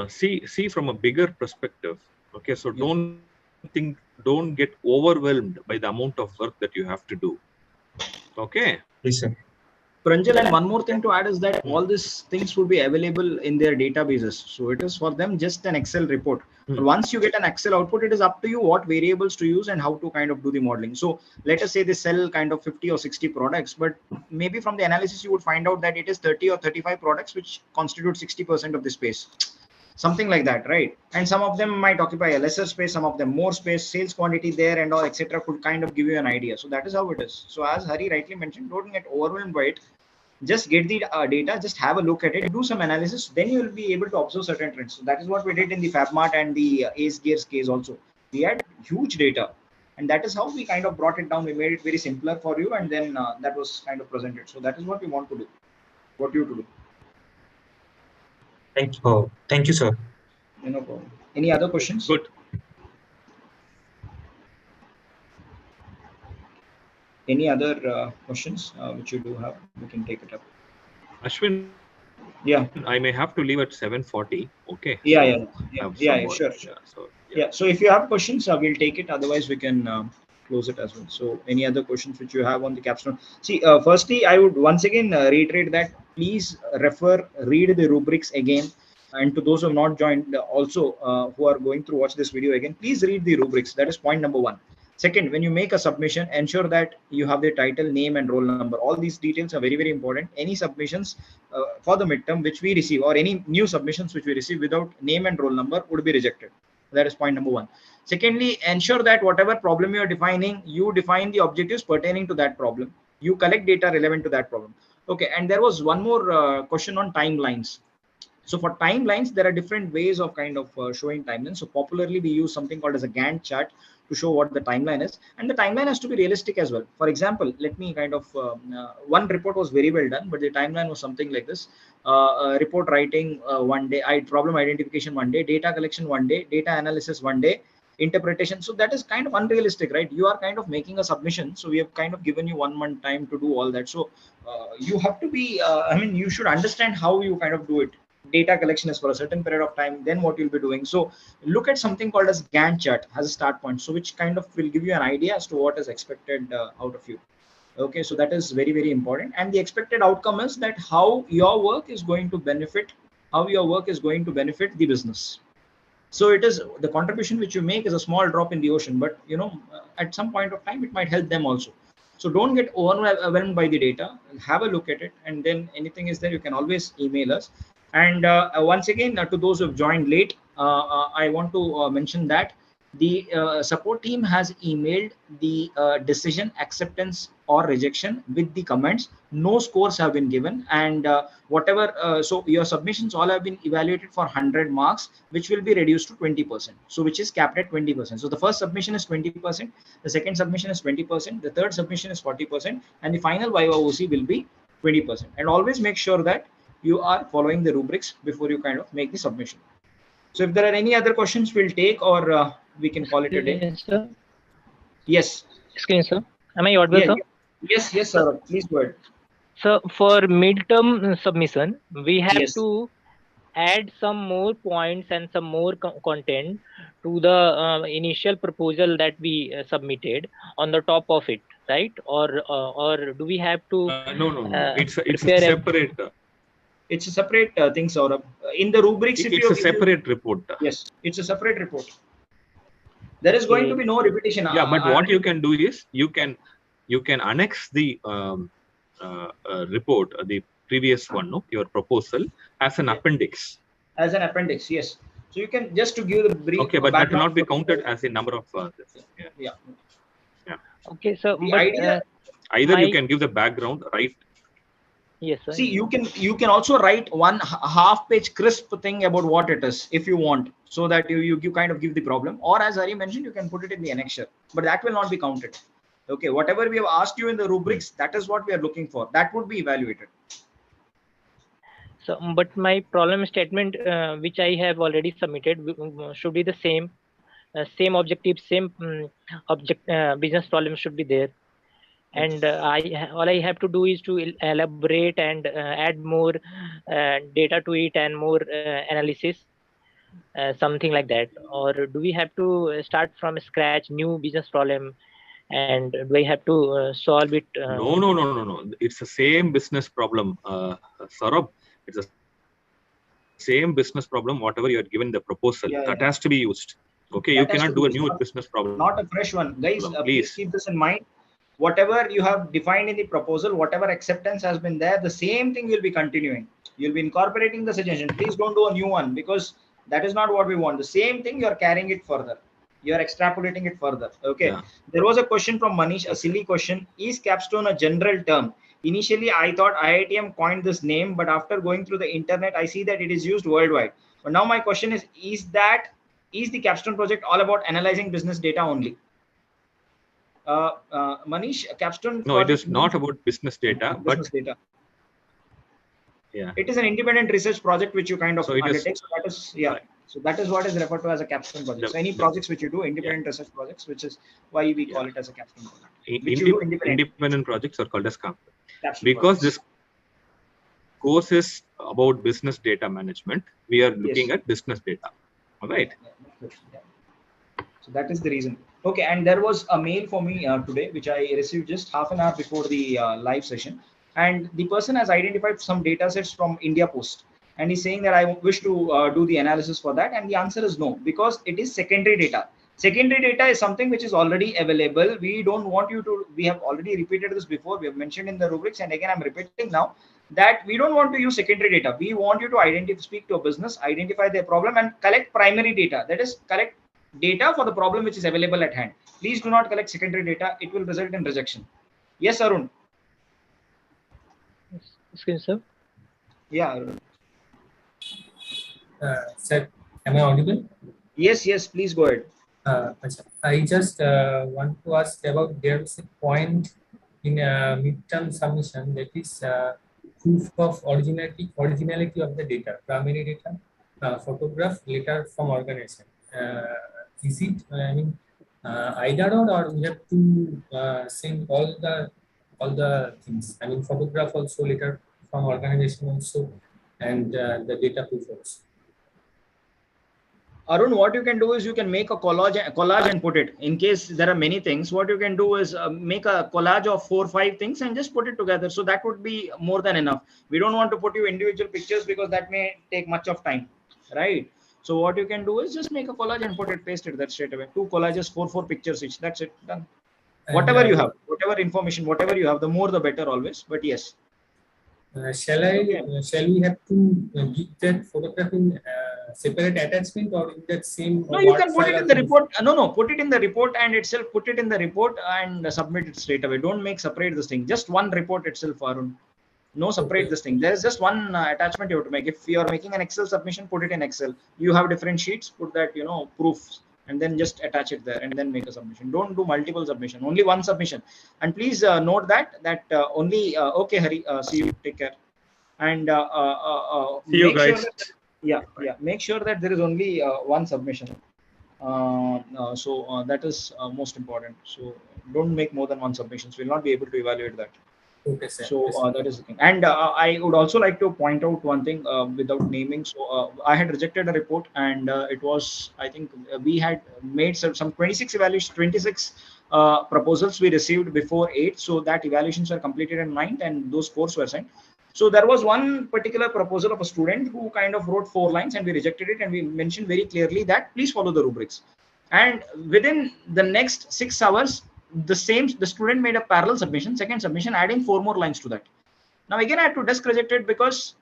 see from a bigger perspective. Okay, so Yeah. don't get overwhelmed by the amount of work that you have to do. Okay. Yes, sir. Pranjal, and one more thing to add is that Hmm. all these things would be available in their databases. So it is for them just an Excel report. But once you get an Excel output, it is up to you what variables to use and how to kind of do the modeling. So let us say they sell kind of 50 or 60 products, but maybe from the analysis, you would find out that it is 30 or 35 products which constitute 60% of the space. Something like that, right? And some of them might occupy a lesser space, some of them more space, sales quantity there and all, etc. could kind of give you an idea. So that is how it is. So as Hari rightly mentioned, don't get overwhelmed by it. Just get the data, just have a look at it, do some analysis, then you will be able to observe certain trends. So that is what we did in the FabMart and the Ace Gears case also. We had huge data, and that is how we kind of brought it down. We made it very simpler for you, and then that was kind of presented. So that is what we want to do, what you to do. Thank you, sir. No problem. Any other questions? Good. Any other questions which you do have? We can take it up. Ashwin, Yeah. I may have to leave at 7:40. Okay, Yeah, so yeah, I have yeah, some yeah, more. yeah, sure, Yeah, sure. so yeah. Yeah, so if you have questions, we'll take it. Otherwise, we can close it as well. So, any other questions which you have on the capstone? See, firstly, I would once again reiterate that please read the rubrics again. And to those who have not joined, also who are going to watch this video again, please read the rubrics. That is point number one. Second, when you make a submission, ensure that you have the title, name, and roll number. All these details are very, very important. Any submissions for the midterm which we receive, or any new submissions which we receive without name and roll number, would be rejected. That is point number one. Secondly, ensure that whatever problem you are defining, you define the objectives pertaining to that problem. You collect data relevant to that problem. Okay, and there was one more question on timelines. So for timelines, there are different ways of kind of showing timelines. So popularly, we use something called as a Gantt chart to show what the timeline is, and the timeline has to be realistic as well. For example, let me kind of one report was very well done, but the timeline was something like this: report writing one day, problem identification one day, data collection one day, data analysis one day, interpretation. So that is kind of unrealistic, right? You are kind of making a submission, so we have kind of given you 1 month time to do all that. So you have to be I mean, you should understand how you kind of do it. Data collection is for a certain period of time, then what you'll be doing. So look at something called as Gantt chart as a start point, so which kind of will give you an idea as to what is expected out of you. Okay, so that is very, very important. And the expected outcome is that how your work is going to benefit, the business. So it is the contribution which you make is a small drop in the ocean, but at some point of time it might help them also. So don't get overwhelmed by the data. Have a look at it, and then anything is there, you can always email us. And once again, to those who have joined late, I want to mention that the support team has emailed the decision acceptance or rejection with the comments. No scores have been given, and whatever. So your submissions all have been evaluated for 100 marks, which will be reduced to 20%. So which is capped at 20%. So the first submission is 20%, the second submission is 20%, the third submission is 40%, and the final YOC will be 20%. And always make sure that you are following the rubrics before you kind of make the submission. So if there are any other questions, we'll take, or we can call it a day. Sir. Yes. Excuse me, sir. Am I audible, sir? Yes, sir. Please go ahead. So for midterm submission, we have Yes. to add some more points and some more content to the initial proposal that we submitted on the top of it, right? Or do we have to No. It's a prepare separate. It's a separate thing, Saurabh. In the rubrics, It's a separate report. Yes, it's a separate report. There is going to be no repetition. Yeah, but what you can do is you can annex the report, the previous one, no, your proposal as an appendix. As an appendix, yes. So you can just to give the brief. Okay, but that will not be counted as a number of. Yeah. Okay, so the idea, either you can give the background, right? Yes, sir. See, you can also write one half-page crisp thing about what it is if you want, so that you kind of give the problem. Or as Hari mentioned, you can put it in the annexure, but that will not be counted. Okay, whatever we have asked you in the rubrics, that is what we are looking for. That would be evaluated. So, but my problem statement, which I have already submitted, should be the same. Same objective, same business problem should be there. And all I have to do is to elaborate and add more data to it and more analysis, something like that. Or do we have to start from scratch, new business problem, and do I have to solve it? No. It's the same business problem, Saurabh. It's the same business problem. Whatever you are given the proposal, that has to be used. Okay, you cannot do a new business problem. Not a fresh one, guys. Please keep this in mind. Whatever you have defined in the proposal, whatever acceptance has been there, the same thing will be continuing. You'll be incorporating the suggestion. Please don't do a new one, because that is not what we want. The same thing, you're carrying it further. You're extrapolating it further. Okay. Yeah. There was a question from Manish, a silly question. Is capstone a general term? Initially, I thought IITM coined this name, but after going through the internet, I see that it is used worldwide. But now my question is the capstone project all about analyzing business data only? Manish, capstone. No, it is not about business data, business data. Yeah, it is an independent research project which you kind of undertake. So that is right. So that is what is referred to as a capstone project. So any projects which you do, independent research projects, which is why we call it as a capstone project. Independent projects are called as capstone because this course is about business data management. We are looking at business data. All right. So that is the reason. Okay, and there was a mail for me today, which I received just half an hour before the live session. And the person has identified some data sets from India Post. And he's saying that I wish to do the analysis for that. And the answer is no, because it is secondary data. Secondary data is something which is already available. We don't want you to, we have already repeated this before. We have mentioned in the rubrics. And again, I'm repeating now that we don't want to use secondary data. We want you to speak to a business, identify their problem and collect primary data. That is, collect data for the problem which is available at hand. Please do not collect secondary data. It will result in rejection. Yes, Arun. Excuse, sir. Yeah, Arun. Sir, am I audible? Yes, please go ahead. I just want to ask about there's a point in midterm submission that is proof of originality of the data, primary data, photograph, letter from organization. Is it, either or we have to send all the things? I mean, photograph also, letter from organization also, and the data proof also. Arun, what you can do is you can make a collage and put it. In case there are many things, what you can do is make a collage of 4 or 5 things and just put it together. So that would be more than enough. We don't want to put you individual pictures because that may take much of time, right? So what you can do is just make a collage and put it, paste it there straight away. 2 collages, 4 pictures each. That's it. Done. And whatever you have, whatever information, whatever you have, the more the better always. But yes. Shall we have to give that photograph in separate attachment or in that same? No, you can put it in the report. No, put it in the report and itself. Put it in the report and submit it straight away. Don't make separate this thing. Just one report itself, Arun. No separate this thing. There is just one attachment you have to make. If you are making an Excel submission, put it in Excel. You have different sheets. Put that proofs and then just attach it there and then make a submission. Don't do multiple submission. Only one submission. And please note that only. Okay, Hari. See you. Take care. And see you guys. Make sure that there is only one submission. So that is most important. So don't make more than one submissions. We'll not be able to evaluate that. Okay, sir. So that is the thing. And I would also like to point out one thing without naming. So I had rejected a report, and it was, I think we had made some 26 evaluations, 26 proposals we received before 8. So that evaluations were completed in 9th, and those scores were sent. So there was one particular proposal of a student who kind of wrote 4 lines and we rejected it, and we mentioned very clearly that please follow the rubrics. And within the next 6 hours, the student made a parallel submission, second submission, adding 4 more lines to that. Now again, I had to desk reject it because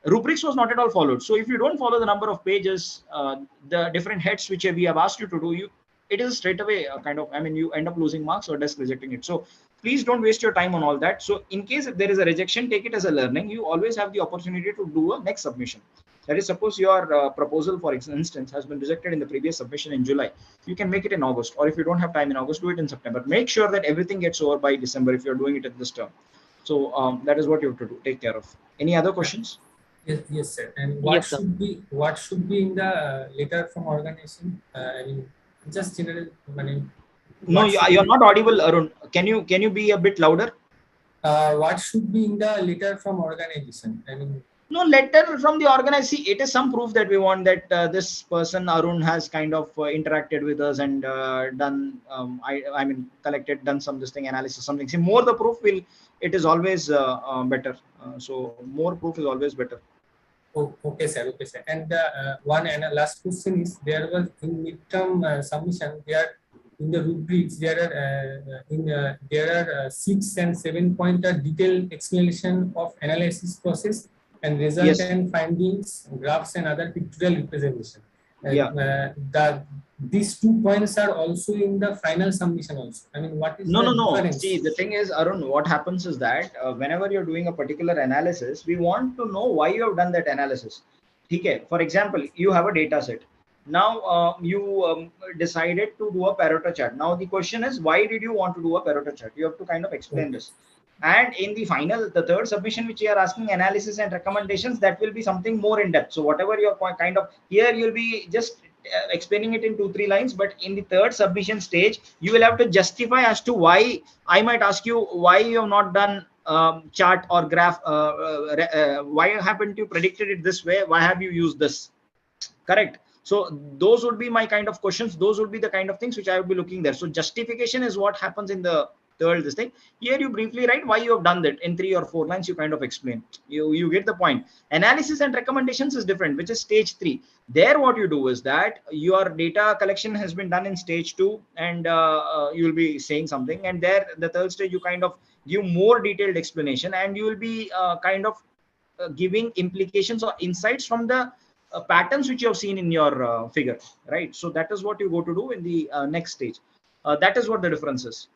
rubrics was not at all followed. So if you don't follow the number of pages, the different heads which we have asked you to do, it is straight away kind of, I mean, you end up losing marks or desk rejecting it. So please don't waste your time on all that. So in case if there is a rejection, take it as a learning. You always have the opportunity to do a next submission. That is, suppose your proposal, for instance, has been rejected in the previous submission in July. You can make it in August, or if you don't have time in August, do it in September. Make sure that everything gets over by December if you're doing it at this term. So that is what you have to do. Take care of. Any other questions? Yes, sir. And what should be in the letter from organization? I mean, just general. I mean, no, you're not audible, Arun. Can you be a bit louder? What should be in the letter from organization? I mean, no, letter from the organization. It is some proof that we want that this person Arun has kind of interacted with us and done. I mean, collected, done some this thing analysis, something. See, more the proof will. It is always better. So more proof is always better. Oh, okay, sir. Okay, sir. And one and last question is: there was in midterm submission there. In the rubrics, there are 6 and 7 point detailed explanation of analysis process and result and findings, graphs and other pictorial representation. These 2 points are also in the final submission also. I mean, what is the difference? See, the thing is, Arun, what happens is that whenever you're doing a particular analysis, we want to know why you have done that analysis. Okay. For example, you have a data set. Now you decided to do a Pareto chart. Now the question is, why did you want to do a Pareto chart? You have to kind of explain this. And in the final, the third submission, which you are asking analysis and recommendations, that will be something more in depth. So whatever you're kind of here, you'll be just explaining it in 2-3 lines. But in the third submission stage, you will have to justify as to why. I might ask you why you have not done chart or graph. Why haven't you predicted it this way? Why have you used this? Correct. So those would be my kind of questions. Those would be the kind of things which I would be looking there. So justification is what happens in the third this thing. Here you briefly write why you have done that in 3 or 4 lines. You kind of explain. You get the point. Analysis and recommendations is different, which is stage 3. There what you do is that your data collection has been done in stage 2, and you will be saying something. And there the third stage you kind of give more detailed explanation, and you will be kind of giving implications or insights from the patterns which you have seen in your figure, right? So that is what you go to do in the next stage. That is what the difference is.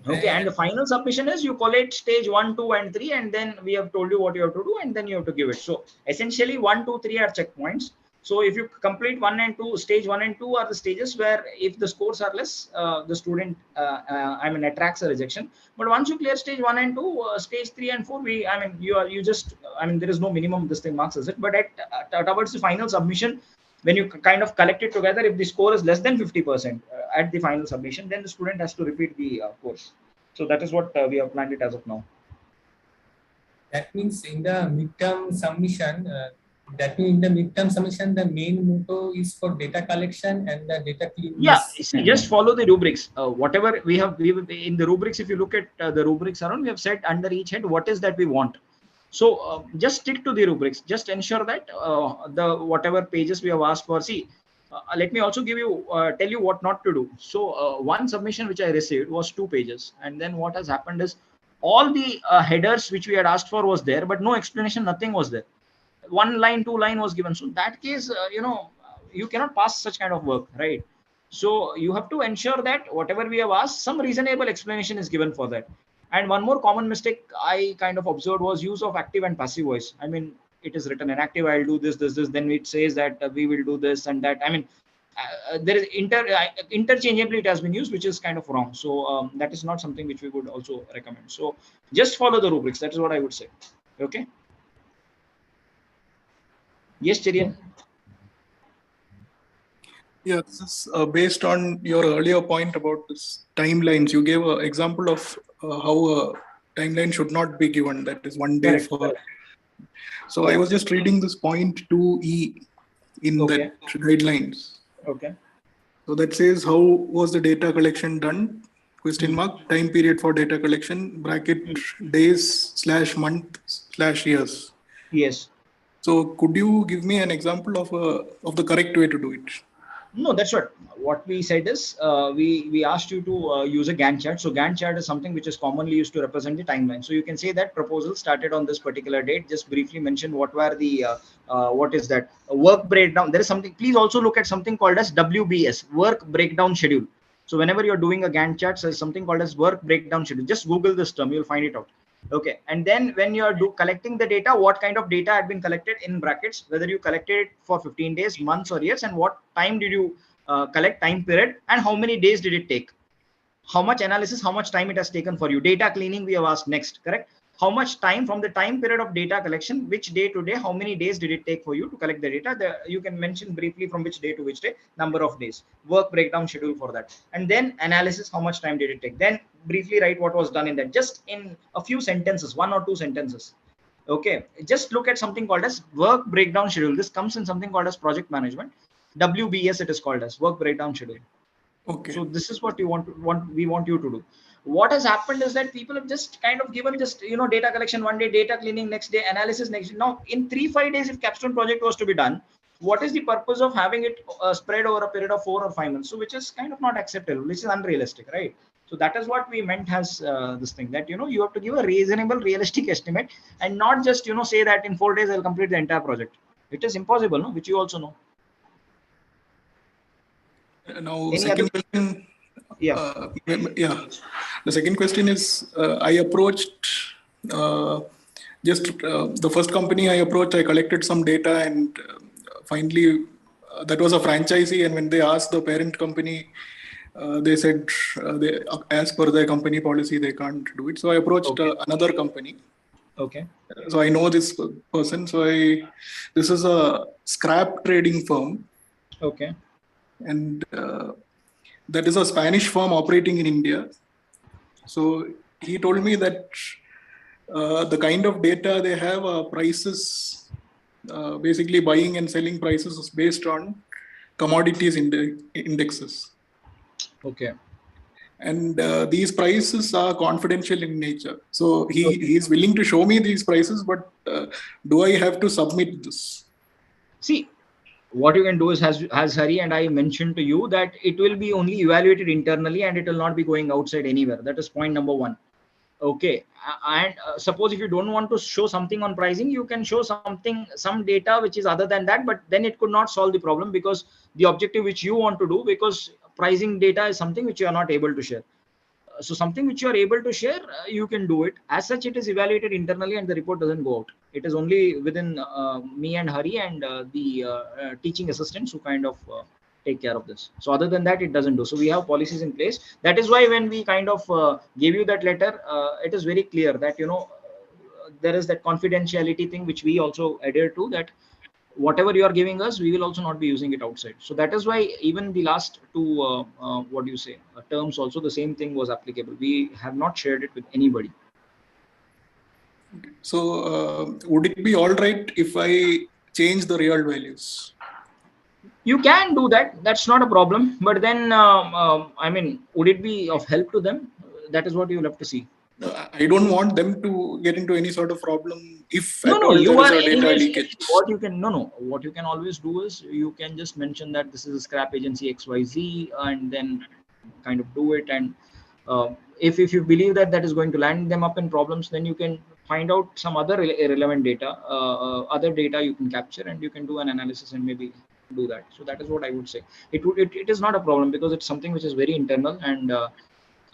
Okay, and the final submission is you collate stage 1, 2, and 3, and then we have told you what you have to do, and then you have to give it. So essentially 1, 2, 3 are checkpoints. So if you complete 1 and 2, stage 1 and 2 are the stages where if the scores are less, the student attracts a rejection. But once you clear stage 1 and 2, stage 3 and 4, there is no minimum this thing marks, is it? But towards the final submission, when you kind of collect it together, if the score is less than 50% at the final submission, then the student has to repeat the course. So that is what we have planned it as of now. That means in the midterm submission, the main motto is for data collection and the data cleaning. Yeah, just follow the rubrics. Whatever we have in the rubrics, if you look at the rubrics around, we have said under each head what is that we want. So just stick to the rubrics. Just ensure that the whatever pages we have asked for. See, let me also give you tell you what not to do. So one submission which I received was 2 pages, and then what has happened is all the headers which we had asked for was there, but no explanation, nothing was there. 1 line, 2 line was given. So in that case, you cannot pass such kind of work, right? So you have to ensure that whatever we have asked, some reasonable explanation is given for that. And one more common mistake I kind of observed was use of active and passive voice. I mean, it is written in active, I'll do this, then it says that we will do this and that. I mean, there is interchangeably it has been used, which is kind of wrong. So that is not something which we would also recommend. So just follow the rubrics. That is what I would say. Okay. Yes, Chirian. Yeah, this is based on your earlier point about this timelines. You gave an example of how a timeline should not be given. That is 1 day for. So I was just reading this point 2E in that guidelines. Okay. So that says how was the data collection done? Question mark, time period for data collection, bracket days / month years. Yes. So could you give me an example of the correct way to do it? No, that's what we said is we asked you to use a Gantt chart. So Gantt chart is something which is commonly used to represent the timeline. So you can say that proposal started on this particular date. Just briefly mention what were the what is that work breakdown. There is something. Please also look at something called as WBS, work breakdown schedule. So whenever you're doing a Gantt chart, there's something called as work breakdown schedule. Just Google this term, you'll find it out. Okay, and then when you're collecting the data, what kind of data had been collected in brackets, whether you collected it for 15 days, months or years, and what time did you collect, time period, and how many days did it take, how much analysis, how much time it has taken for you. Data cleaning we have asked next, correct? How much time from the time period of data collection, which day to day, how many days did it take for you to collect the data? You can mention briefly from which day to which day, number of days, work breakdown schedule for that, and then analysis, how much time did it take, then briefly write what was done in that, just in a few sentences, 1 or 2 sentences. Okay, just look at something called as work breakdown schedule. This comes in something called as project management. WBS it is called as work breakdown schedule. Okay. So this is what we want you to do. What has happened is that people have just kind of given just data collection one day, data cleaning next day, analysis next day. Now in 3-5 days, if Capstone project was to be done, what is the purpose of having it spread over a period of 4 or 5 months? So which is kind of not acceptable, which is unrealistic, right? So that is what we meant as this thing, that you have to give a reasonable, realistic estimate, and not just say that in 4 days I'll complete the entire project. It is impossible, no? Which you also know. Now, Any second other? question. Yeah. Yeah. The second question is, I approached the first company I approached. I collected some data, and finally, that was a franchisee. And when they asked the parent company, they said as per their company policy, they can't do it. So I approached another company. Okay. So I know this person. So this is a scrap trading firm. Okay. And that is a Spanish firm operating in India. So he told me that the kind of data they have, prices, basically buying and selling prices is based on commodities indexes. Okay. And these prices are confidential in nature. So he is willing to show me these prices, but do I have to submit this? See, what you can do is, as Hari and I mentioned to you, that it will be only evaluated internally and it will not be going outside anywhere. That is point number 1. Okay. And suppose if you don't want to show something on pricing, you can show some data which is other than that, but then it could not solve the problem, because the objective which you want to do, because pricing data is something which you are not able to share. So something which you are able to share, you can do it. As such, it is evaluated internally and the report doesn't go out. It is only within me and Hari and the teaching assistants who kind of take care of this. So other than that, it doesn't do. So we have policies in place. That is why when we kind of gave you that letter, it is very clear that there is that confidentiality thing which we also adhere to, that whatever you are giving us, we will also not be using it outside. So that is why even the last 2 terms also the same thing was applicable. We have not shared it with anybody. So would it be all right if I change the real values? You can do that. That's not a problem. But then, I mean, would it be of help to them? That is what you'll have to see. I don't want them to get into any sort of problem if No, at all you there is are a data anyways, leakage. what you can what you can always do is, you can just mention that this is a scrap agency XYZ, and then kind of do it. And if you believe that is going to land them up in problems, then you can find out some other relevant data, other data you can capture, and you can do an analysis and maybe do that. So that is what I would say. It is not a problem, because it's something which is very internal, and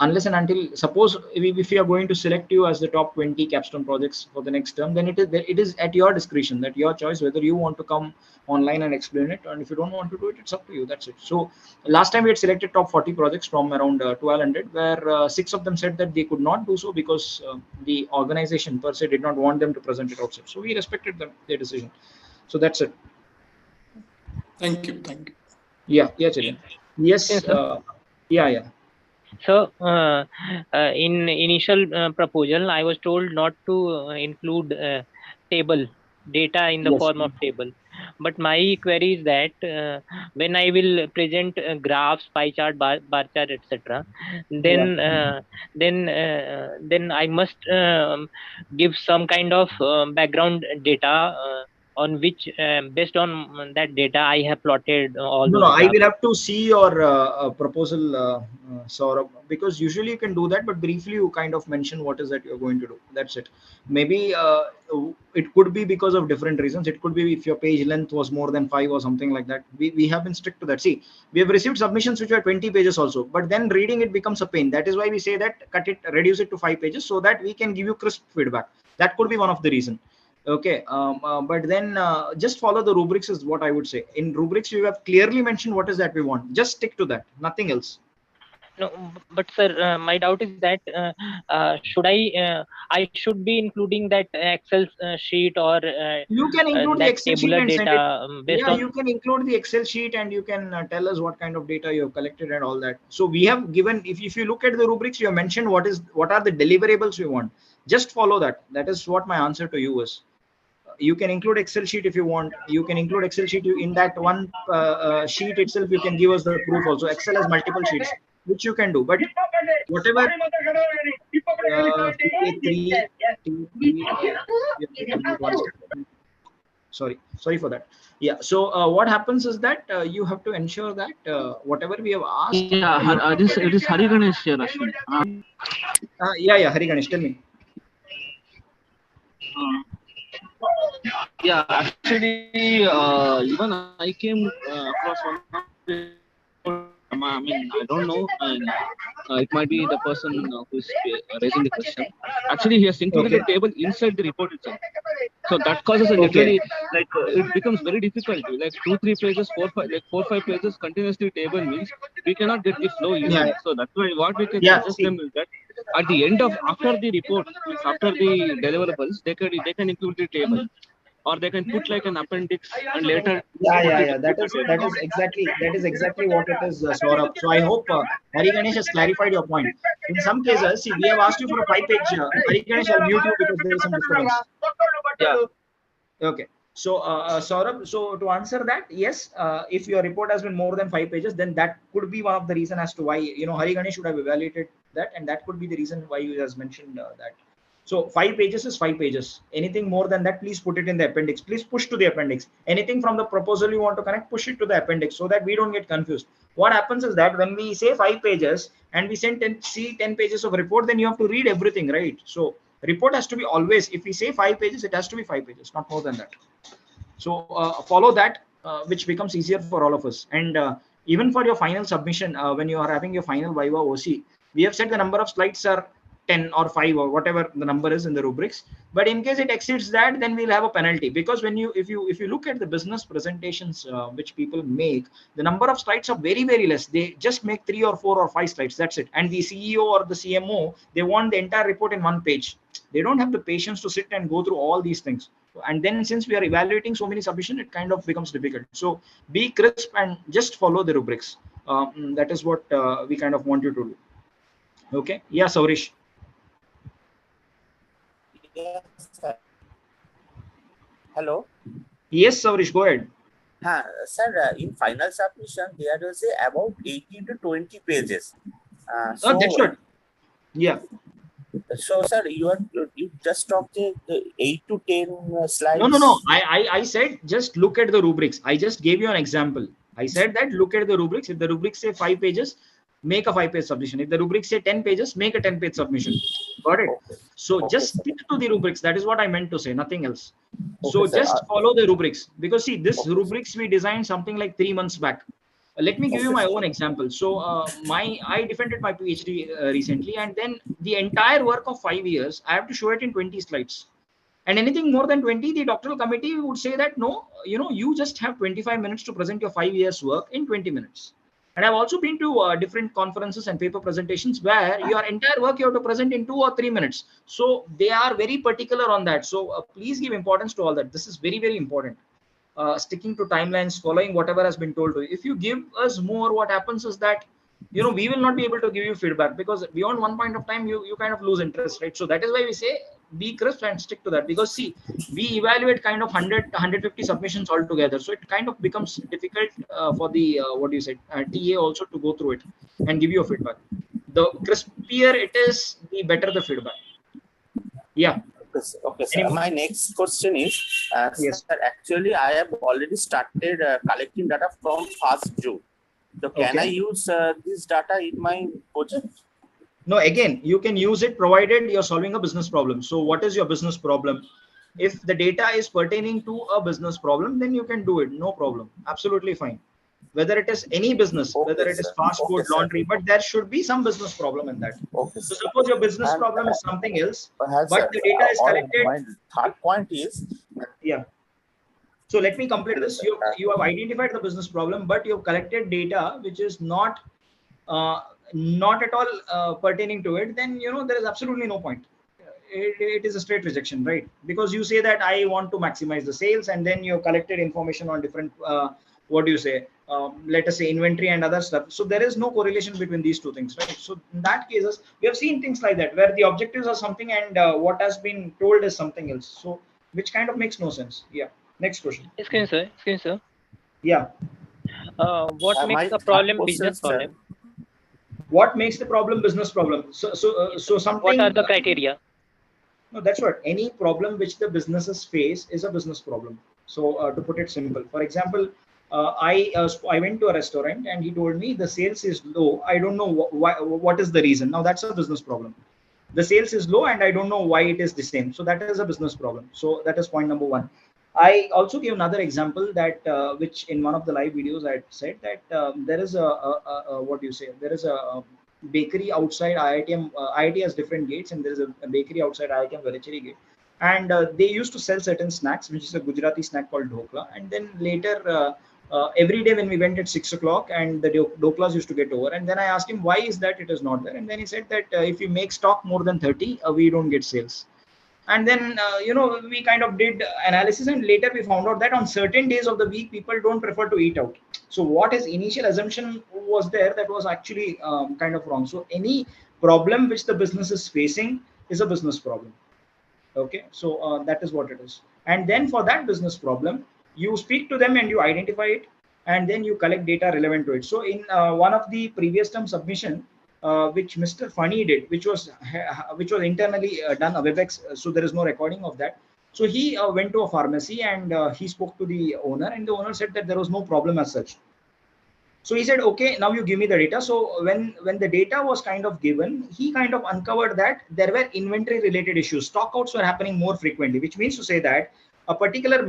unless and until, suppose if you are going to select you as the top 20 Capstone projects for the next term, then it is at your discretion, that your choice, whether you want to come online and explain it, and if you don't want to do it, it's up to you. That's it. So last time we had selected top 40 projects from around 1200, where 6 of them said that they could not do so because the organization per se did not want them to present it outside. So we respected their decision. So that's it. Thank you. Yeah, Chilin. Yes. Yeah. So in initial proposal, I was told not to include table data in the Yes. form of table. But my query is that when I will present graphs, pie chart, bar chart, etc., then I must give some kind of background data on which, based on that data, I have plotted all No, those no, I will graphs. have to see your proposal, Saurabh, because usually you can do that, but briefly you kind of mention what is that you're going to do. That's it. Maybe it could be because of different reasons. It could be if your page length was more than 5 or something like that. We have been strict to that. See, we have received submissions which are 20 pages also, but then reading it becomes a pain. That is why we say that cut it, reduce it to 5 pages so that we can give you crisp feedback. That could be one of the reason. Okay, but then just follow the rubrics is what I would say. In rubrics, you have clearly mentioned what is that we want. Just stick to that, nothing else. No, but sir, my doubt is that I should be including that Excel sheet or You can include the that Excel sheet tabular and send it. data based Yeah, on. you can include the Excel sheet and you can tell us what kind of data you have collected and all that. So we have given, if you look at the rubrics, you have mentioned what are the deliverables we want. Just follow that. That is what my answer to you is. You can include Excel sheet if you want. You can include Excel sheet in that one sheet itself. You can give us the proof also. Excel has multiple sheets, which you can do. But whatever TA3, sorry for that. Yeah. So what happens is that you have to ensure that whatever we have asked. Yeah, it is Hari Ganesh here, Ashwin. Yeah, Hari Ganesh, tell me. Yeah, actually, even I came across one of the. I mean, I don't know. It might be the person who is raising the question. Actually, he has included the table inside the report itself. So that causes a literally it becomes very difficult. Like 2-3 pages, 4-5 pages continuously table means we cannot get the flow easily. Yeah. So that's why what we can Yeah, suggest see. them is that at the end of after the report, after the deliverables, they can include the table. Or they can put like an appendix and later. Yeah. That is exactly what it is, Saurabh. So I hope Hari Ganesh has clarified your point. In some cases, see, we have asked you for a 5-page. Hari Ganesh, I'll mute you because there is some disturbance. Yeah. Okay. So Saurabh, so to answer that, yes, if your report has been more than 5 pages, then that could be one of the reason as to why Hari Ganesh should have evaluated that, and that could be the reason why he has mentioned that. So 5 pages is 5 pages. Anything more than that, please put it in the appendix. Please push to the appendix. Anything from the proposal you want to connect, push it to the appendix so that we don't get confused. What happens is that when we say 5 pages and we send 10 pages of report, then you have to read everything, right? So report has to be always, if we say 5 pages, it has to be 5 pages, not more than that. So follow that, which becomes easier for all of us. And even for your final submission, when you are having your final Viva OC, we have said the number of slides are 10 or 5 or whatever the number is in the rubrics. But in case it exceeds that, then we'll have a penalty, because when if you look at the business presentations which people make, the number of slides are very, very less. They just make 3 or 4 or 5 slides. That's it. And the CEO or the CMO, they want the entire report in one page. They don't have the patience to sit and go through all these things. And then since we are evaluating so many submissions, it kind of becomes difficult. So be crisp and just follow the rubrics. That is what we kind of want you to do. Okay. Yeah, Saurish. Yes, sir. Hello. Yes, Saurish, go ahead. Sir, in final submission, there is about 18 to 20 pages. So that's what. Yeah. So, sir, you just talked the 8 to 10 slides. No. I said just look at the rubrics. I just gave you an example. I said that look at the rubrics. If the rubrics say 5 pages, make a 5-page submission. If the rubrics say 10 pages, make a 10-page submission. Got it? Okay. So just stick to the rubrics. That is what I meant to say, nothing else. Okay, so just follow the rubrics, because see, this rubrics we designed something like 3 months back. Let me give you my own example. So I defended my PhD recently, and then the entire work of 5 years, I have to show it in 20 slides. And anything more than 20, the doctoral committee would say that, no, you just have 25 minutes to present your 5 years work in 20 minutes. And I've also been to different conferences and paper presentations where your entire work you have to present in 2 or 3 minutes. So they are very particular on that. So please give importance to all that. This is very, very important. Sticking to timelines, following whatever has been told to you. If you give us more, what happens is that, we will not be able to give you feedback, because beyond one point of time, you kind of lose interest, right? So that is why we say be crisp and stick to that, because see, we evaluate kind of 100-150 submissions altogether, so it kind of becomes difficult for the what do you say, TA also to go through it and give you a feedback. The crispier it is, the better the feedback. Yeah. Okay, sir. My next question is, Yes. sir, actually, I have already started collecting data from 1st June. So can I use this data in my project? No, again, you can use it provided you're solving a business problem. So what is your business problem? If the data is pertaining to a business problem, then you can do it. No problem. Absolutely fine. Whether it is any business, whether it is fast food, laundry, but there should be some business problem in that. So suppose your business problem is something else, but the data is collected. My third point is, yeah. So let me complete this. You have identified the business problem, but you have collected data which is not at all pertaining to it. Then there is absolutely no point. It is a straight rejection, right? Because you say that I want to maximize the sales, and then you have collected information on different what do you say, let us say inventory and other stuff. So there is no correlation between these two things, right? So in that cases, we have seen things like that where the objectives are something and what has been told is something else. So which kind of makes no sense. Yeah. Next question. Excuse me, sir. Yeah. What makes a problem business problem? What makes the problem business problem? So something. What are the criteria? No, that's what. Any problem which the businesses face is a business problem. So to put it simple, for example, I went to a restaurant and he told me the sales is low. I don't know what is the reason. Now that's a business problem. The sales is low and I don't know why it is the same. So that is a business problem. So that is point number one. I also gave another example that which in one of the live videos I said that there is a what do you say? There is a bakery outside IITM. IIT has different gates, and there is a bakery outside IITM Velachery gate. And they used to sell certain snacks, which is a Gujarati snack called dhokla. And then later, every day when we went at 6 o'clock, and the dhoklas used to get over. And then I asked him, why is that it is not there? And then he said that if you make stock more than 30, we don't get sales. And then we kind of did analysis, and later we found out that on certain days of the week people don't prefer to eat out. So what his initial assumption was there, that was actually kind of wrong. So any problem which the business is facing is a business problem. Okay, so that is what it is. And then for that business problem, you speak to them and you identify it, and then you collect data relevant to it. So in one of the previous term submission, which Mr. Funny did, which was internally done a WebEx, so there is no recording of that. So he went to a pharmacy and he spoke to the owner, and the owner said that there was no problem as such. So he said, okay, now you give me the data. So when the data was kind of given, he kind of uncovered that there were inventory related issues. Stockouts were happening more frequently, which means to say that a particular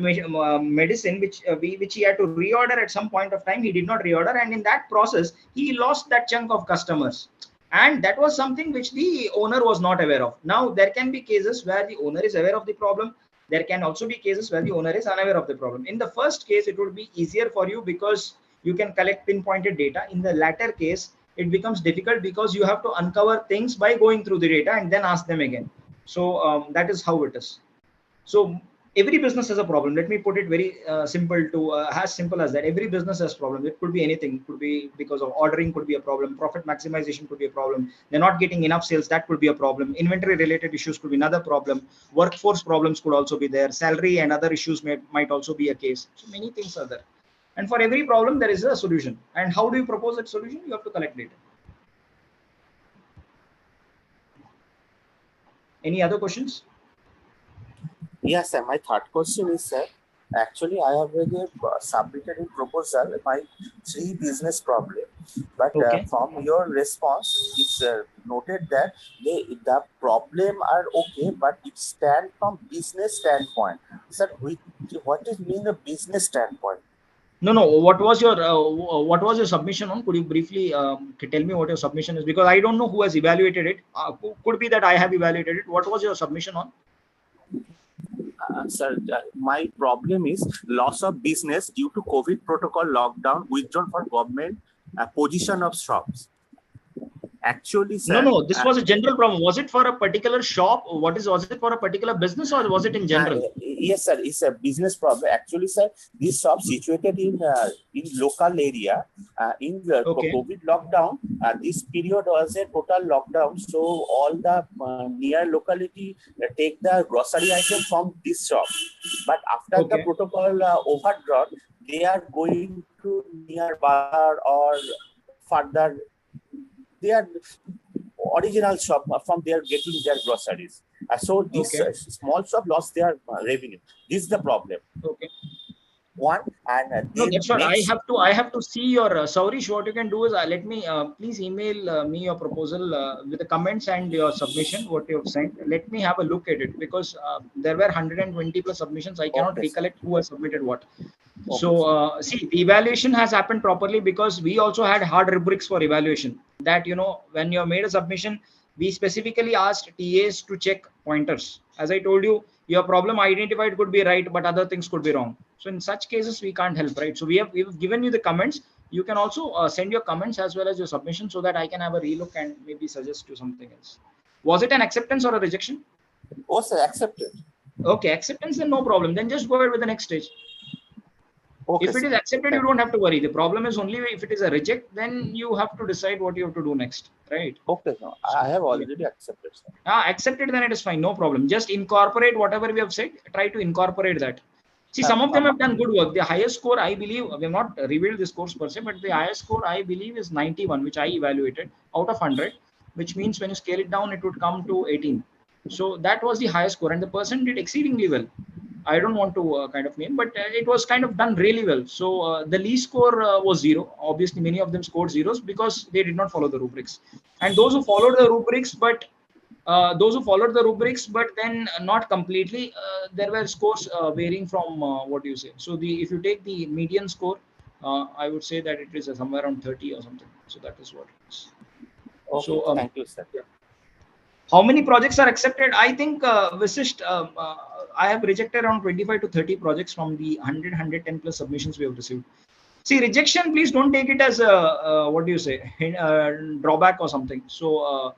medicine which he had to reorder at some point of time, he did not reorder, and in that process he lost that chunk of customers, and that was something which the owner was not aware of. Now there can be cases where the owner is aware of the problem. There can also be cases where the owner is unaware of the problem. In the first case, it would be easier for you because you can collect pinpointed data. In the latter case, it becomes difficult because you have to uncover things by going through the data and then ask them again. So that is how it is. So every business has a problem. Let me put it very simple to as simple as that. Every business has problems. It could be anything. It could be because of ordering, could be a problem. Profit maximization could be a problem. They're not getting enough sales. That could be a problem. Inventory related issues could be another problem. Workforce problems could also be there. Salary and other issues might also be a case. So many things are there. And for every problem, there is a solution. And how do you propose that solution? You have to collect data. Any other questions? Yes, sir. My third question is, sir, actually I have already submitted a proposal my 3 business problem, but from your response, it's noted that the problem are okay, but it stands from business standpoint. Sir, what does mean a business standpoint? No. What was your submission on? Could you briefly tell me what your submission is? Because I don't know who has evaluated it. Could be that I have evaluated it. What was your submission on? Sir, my problem is loss of business due to COVID protocol lockdown, withdrawn for government position of shops. Actually, sir, no. This was a general problem. Was it for a particular shop? Was it for a particular business, or was it in general? Yes, sir. It's a business problem. Actually, sir, this shop situated in local area. In the COVID lockdown, this period was a total lockdown. So all the near locality take the grocery item from this shop. But after the protocol overdrawn, they are going to near bar or further. They are original shop from there getting their groceries. So this small shop lost their revenue. This is the problem. One and no, then that's what next, I have to see your Saurish. What you can do is let me please email me your proposal with the comments and your submission what you have sent. Let me have a look at it, because there were 120 plus submissions. I cannot recollect who has submitted what. So see, the evaluation has happened properly, because we also had hard rubrics for evaluation. That, you know, when you have made a submission, we specifically asked TAs to check pointers. As I told you, your problem identified could be right, but other things could be wrong. So in such cases, we can't help, right? So we've given you the comments. You can also send your comments as well as your submission, so that I can have a relook and maybe suggest you something else. Was it an acceptance or a rejection? Oh, sir, accepted. Okay, acceptance, then no problem. Then just go ahead with the next stage. Okay, if it is accepted, you don't have to worry. The problem is only if it is a reject, then you have to decide what you have to do next, right? Okay, no, I have already accepted, sir. Accepted, then it is fine, no problem. Just incorporate whatever we have said. Try to incorporate that. See, some of them have done good work. The highest score, I believe, we have not revealed the scores per se, but the highest score, I believe, is 91, which I evaluated out of 100, which means when you scale it down, it would come to 18. So that was the highest score, and the person did exceedingly well. I don't want to kind of name, but it was kind of done really well. So the least score was 0. Obviously, many of them scored zeros because they did not follow the rubrics. And those who followed the rubrics, but then not completely, there were scores varying from what you say. So if you take the median score, I would say that it is somewhere around 30 or something. So that is what it is. Okay, so thank you, sir. Yeah. How many projects are accepted? I think Visisht, I have rejected around 25 to 30 projects from the 100, 110 plus submissions we have received. See, rejection, please don't take it as a, what do you say, drawback or something. So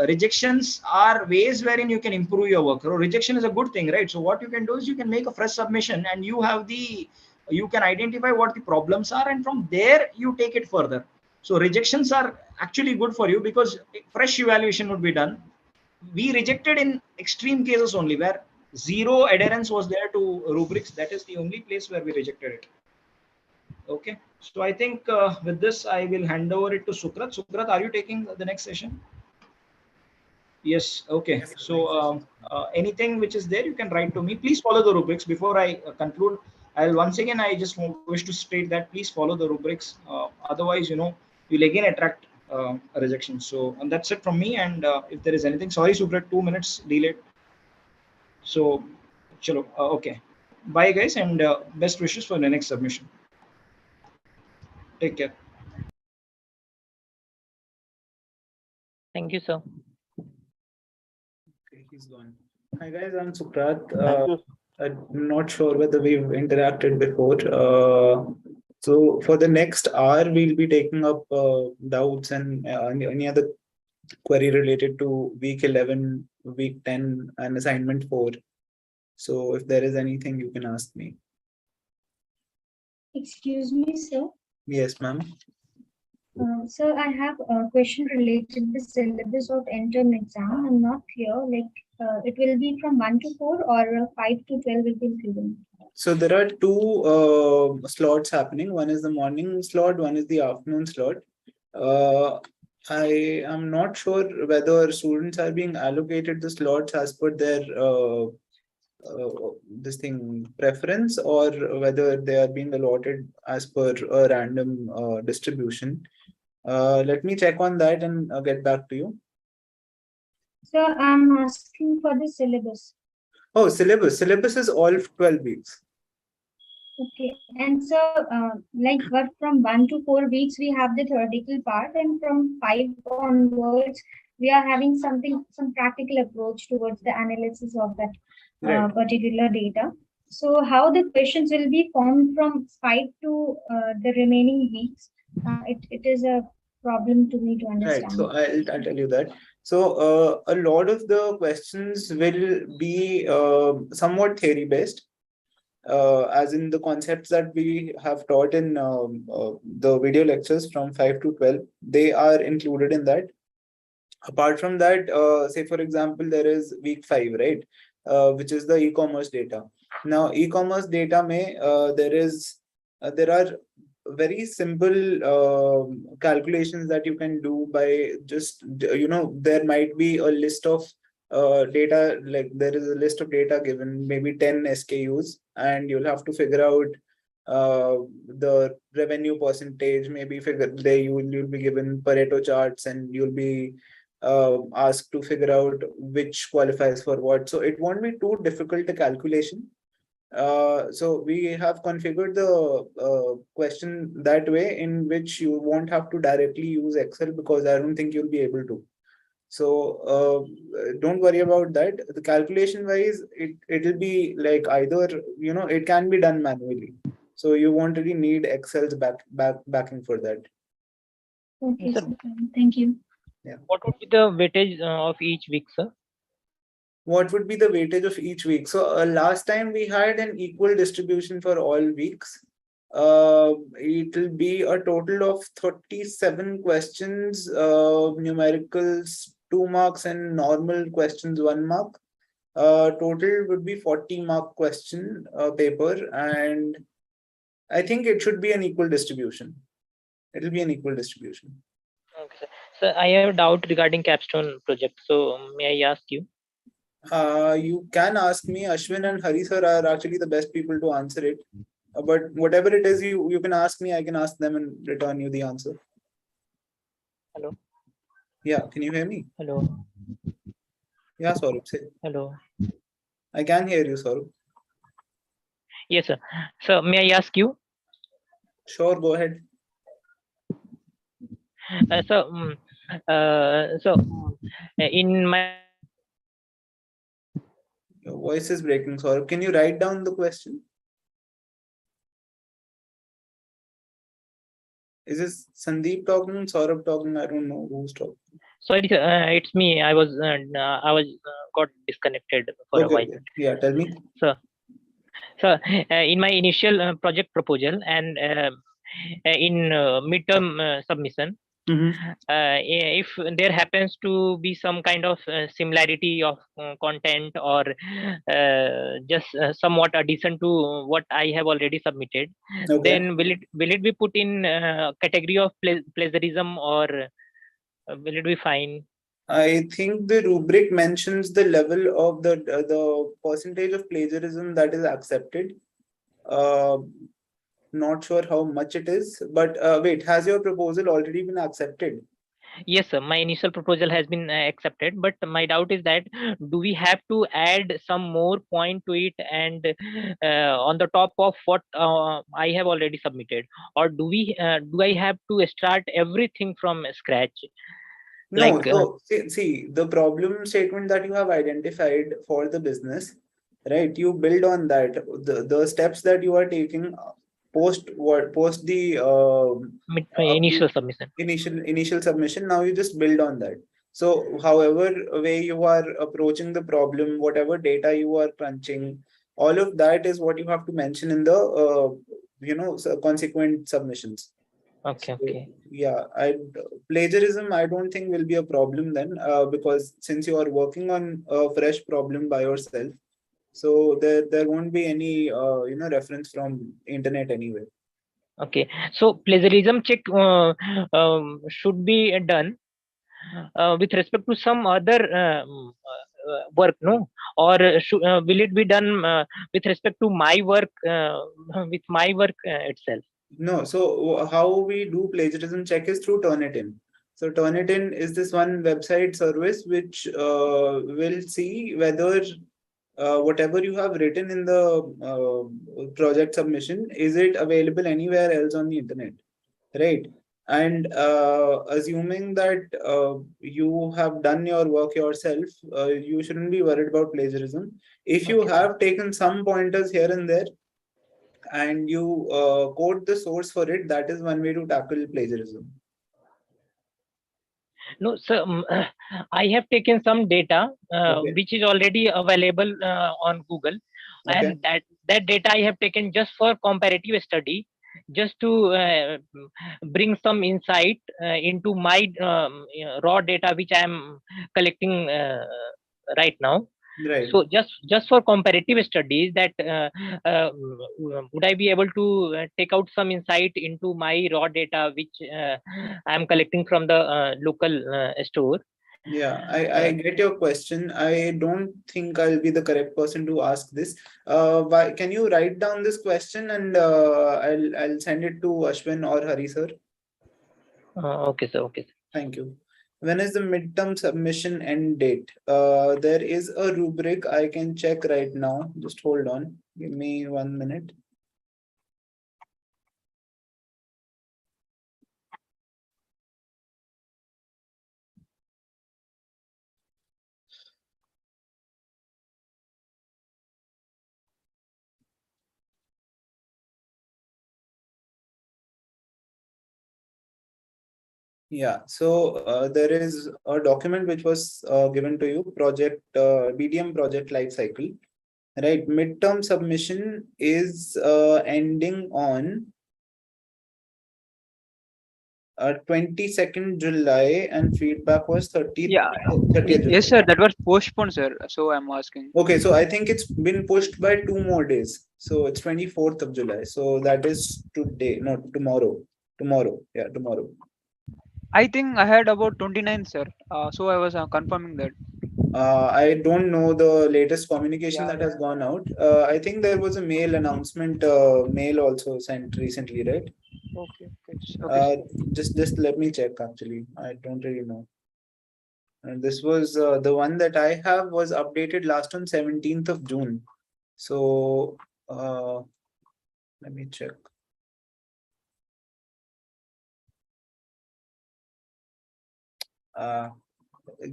rejections are ways wherein you can improve your work. Rejection is a good thing, right? So what you can do is you can make a fresh submission, and you can identify what the problems are, and from there you take it further. So rejections are actually good for you, because fresh evaluation would be done. We rejected in extreme cases only, where zero adherence was there to rubrics. That is the only place where we rejected it. Okay. So I think with this, I will hand over it to Sukrat. Sukrat, are you taking the next session? Yes. Okay. So anything which is there, you can write to me. Please follow the rubrics. Before I conclude, once again, I just wish to state that please follow the rubrics. Otherwise, you'll again attract a rejection. So, and that's it from me. And if there is anything, sorry, Sukrat, 2 minutes delayed. So, chalo, okay. Bye, guys, and best wishes for the next submission. Take care. Thank you, sir. Okay, he's gone. Hi guys, I'm Sukrat. I'm not sure whether we've interacted before. So for the next hour, we'll be taking up doubts and any other query related to week 11, week 10, and assignment 4. So if there is anything, you can ask me. Excuse me, sir. Yes, ma'am. Sir, I have a question related to the syllabus of interim exam. I'm not clear, it will be from 1 to 4 or 5 to 12 will be included. So there are 2 slots happening. One is the morning slot, one is the afternoon slot. I am not sure whether students are being allocated the slots as per their preference, or whether they are being allotted as per a random distribution. Let me check on that and get back to you. Sir, I'm asking for the syllabus. Oh, syllabus. Syllabus is all 12 weeks. Okay. And sir, from 1 to 4 weeks, we have the theoretical part, and from 5 onwards, we are having some practical approach towards the analysis of that particular data. So how the questions will be formed from 5 to the remaining weeks, it is a problem to me to understand. Right. So I'll tell you that. So a lot of the questions will be somewhat theory based, as in the concepts that we have taught in the video lectures from 5 to 12, they are included in that. Apart from that, say for example, there is week 5, right, which is the e-commerce data. Now, e-commerce data may there are very simple calculations that you can do by just, there might be a list of data, like there is a list of data given, maybe 10 SKUs, and you'll have to figure out the revenue percentage. Maybe you'll be given Pareto charts, and you'll be asked to figure out which qualifies for what. So it won't be too difficult a calculation. So we have configured the question that way, in which you won't have to directly use Excel, because I don't think you'll be able to. So don't worry about that. The calculation wise, it'll be like either, it can be done manually. So you won't really need Excel's backing for that. Okay, sir. Thank you. Yeah. What would be the weightage of each week, sir? What would be the weightage of each week? So last time we had an equal distribution for all weeks. It will be a total of 37 questions, numericals 2 marks, and normal questions 1 mark. Total would be 40 mark question paper, and I think it should be an equal distribution. It will be an equal distribution. Okay, sir. So I have a doubt regarding Capstone project. So may I ask you? You can ask me. Ashwin and Hari sir are actually the best people to answer it. But whatever it is, you can ask me. I can ask them and return you the answer. Hello. Yeah, can you hear me? Hello. Yeah, Saurabh, say. Hello. I can hear you, Saurabh. Yes, sir. So may I ask you? Sure, go ahead. In my Your voice is breaking, Saurabh. Can you write down the question? Is this Sandeep talking, Saurabh talking? I don't know who's talking. Sorry, it's me. I was got disconnected for a while. Okay. Yeah, tell me. So in my initial project proposal and in midterm submission, if there happens to be some kind of similarity of content, or just somewhat addition to what I have already submitted, then will it be put in category of plagiarism, or will it be fine? I think the rubric mentions the level of the percentage of plagiarism that is accepted. Not sure how much it is, but wait, has your proposal already been accepted? Yes, sir. My initial proposal has been accepted, but my doubt is that do we have to add some more point to it, and on the top of what I have already submitted, or do I have to start everything from scratch? No, so see, the problem statement that you have identified for the business, right? You build on that. The steps that you are taking post the initial submission. Initial submission. Now you just build on that. So, however way you are approaching the problem, whatever data you are crunching, all of that is what you have to mention in the consequent submissions. Okay. So, yeah, plagiarism I don't think will be a problem then, because since you are working on a fresh problem by yourself, so there won't be any reference from internet anyway. Okay, so plagiarism check should be done with respect to some other work, no? Or will it be done with respect to my work, with my work itself? No, so how we do plagiarism check is through Turnitin. So Turnitin is this one website service which will see whether whatever you have written in the project submission, is it available anywhere else on the internet, right? And assuming that you have done your work yourself, you shouldn't be worried about plagiarism. If you have taken some pointers here and there, and you quote the source for it, that is one way to tackle plagiarism. No, sir. I have taken some data Okay. which is already available on Google, Okay. and that data I have taken just for comparative study, just to bring some insight into my raw data which I am collecting right now. Right. So just for comparative studies, that would I be able to take out some insight into my raw data which I am collecting from the local store? Yeah, I get your question. I don't think I'll be the correct person to ask this. Why, can you write down this question and I'll send it to Ashwin or Hari sir? Okay, sir. Okay, sir. Thank you. When is the midterm submission end date? There is a rubric I can check right now. Just hold on. Give me 1 minute. Yeah, so there is a document which was given to you, project BDM project life cycle, right? Midterm submission is ending on 22nd July, and feedback was 30th. Yeah. 30th July. Yes, sir. That was postponed, sir. So I'm asking. Okay, so I think it's been pushed by 2 more days. So it's 24th of July. So that is today, no, tomorrow. Tomorrow, yeah, tomorrow. I think I had about 29, sir. So I was confirming that. I don't know the latest communication Yeah, that yeah. has gone out. I think there was a mail announcement, mail also sent recently, right? Okay, okay. Just let me check. Actually, I don't really know. And this was the one that I have was updated last on 17th of June. So let me check.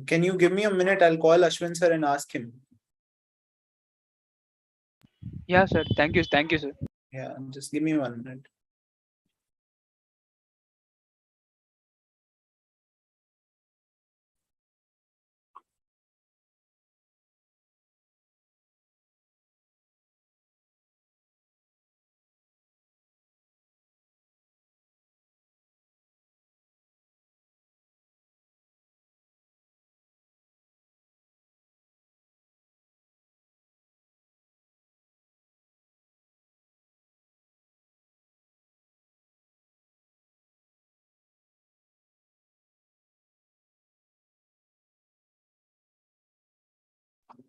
Can you give me a minute? I'll call Ashwin sir and ask him. Yeah, sir. Thank you. Thank you, sir. Yeah, just give me 1 minute.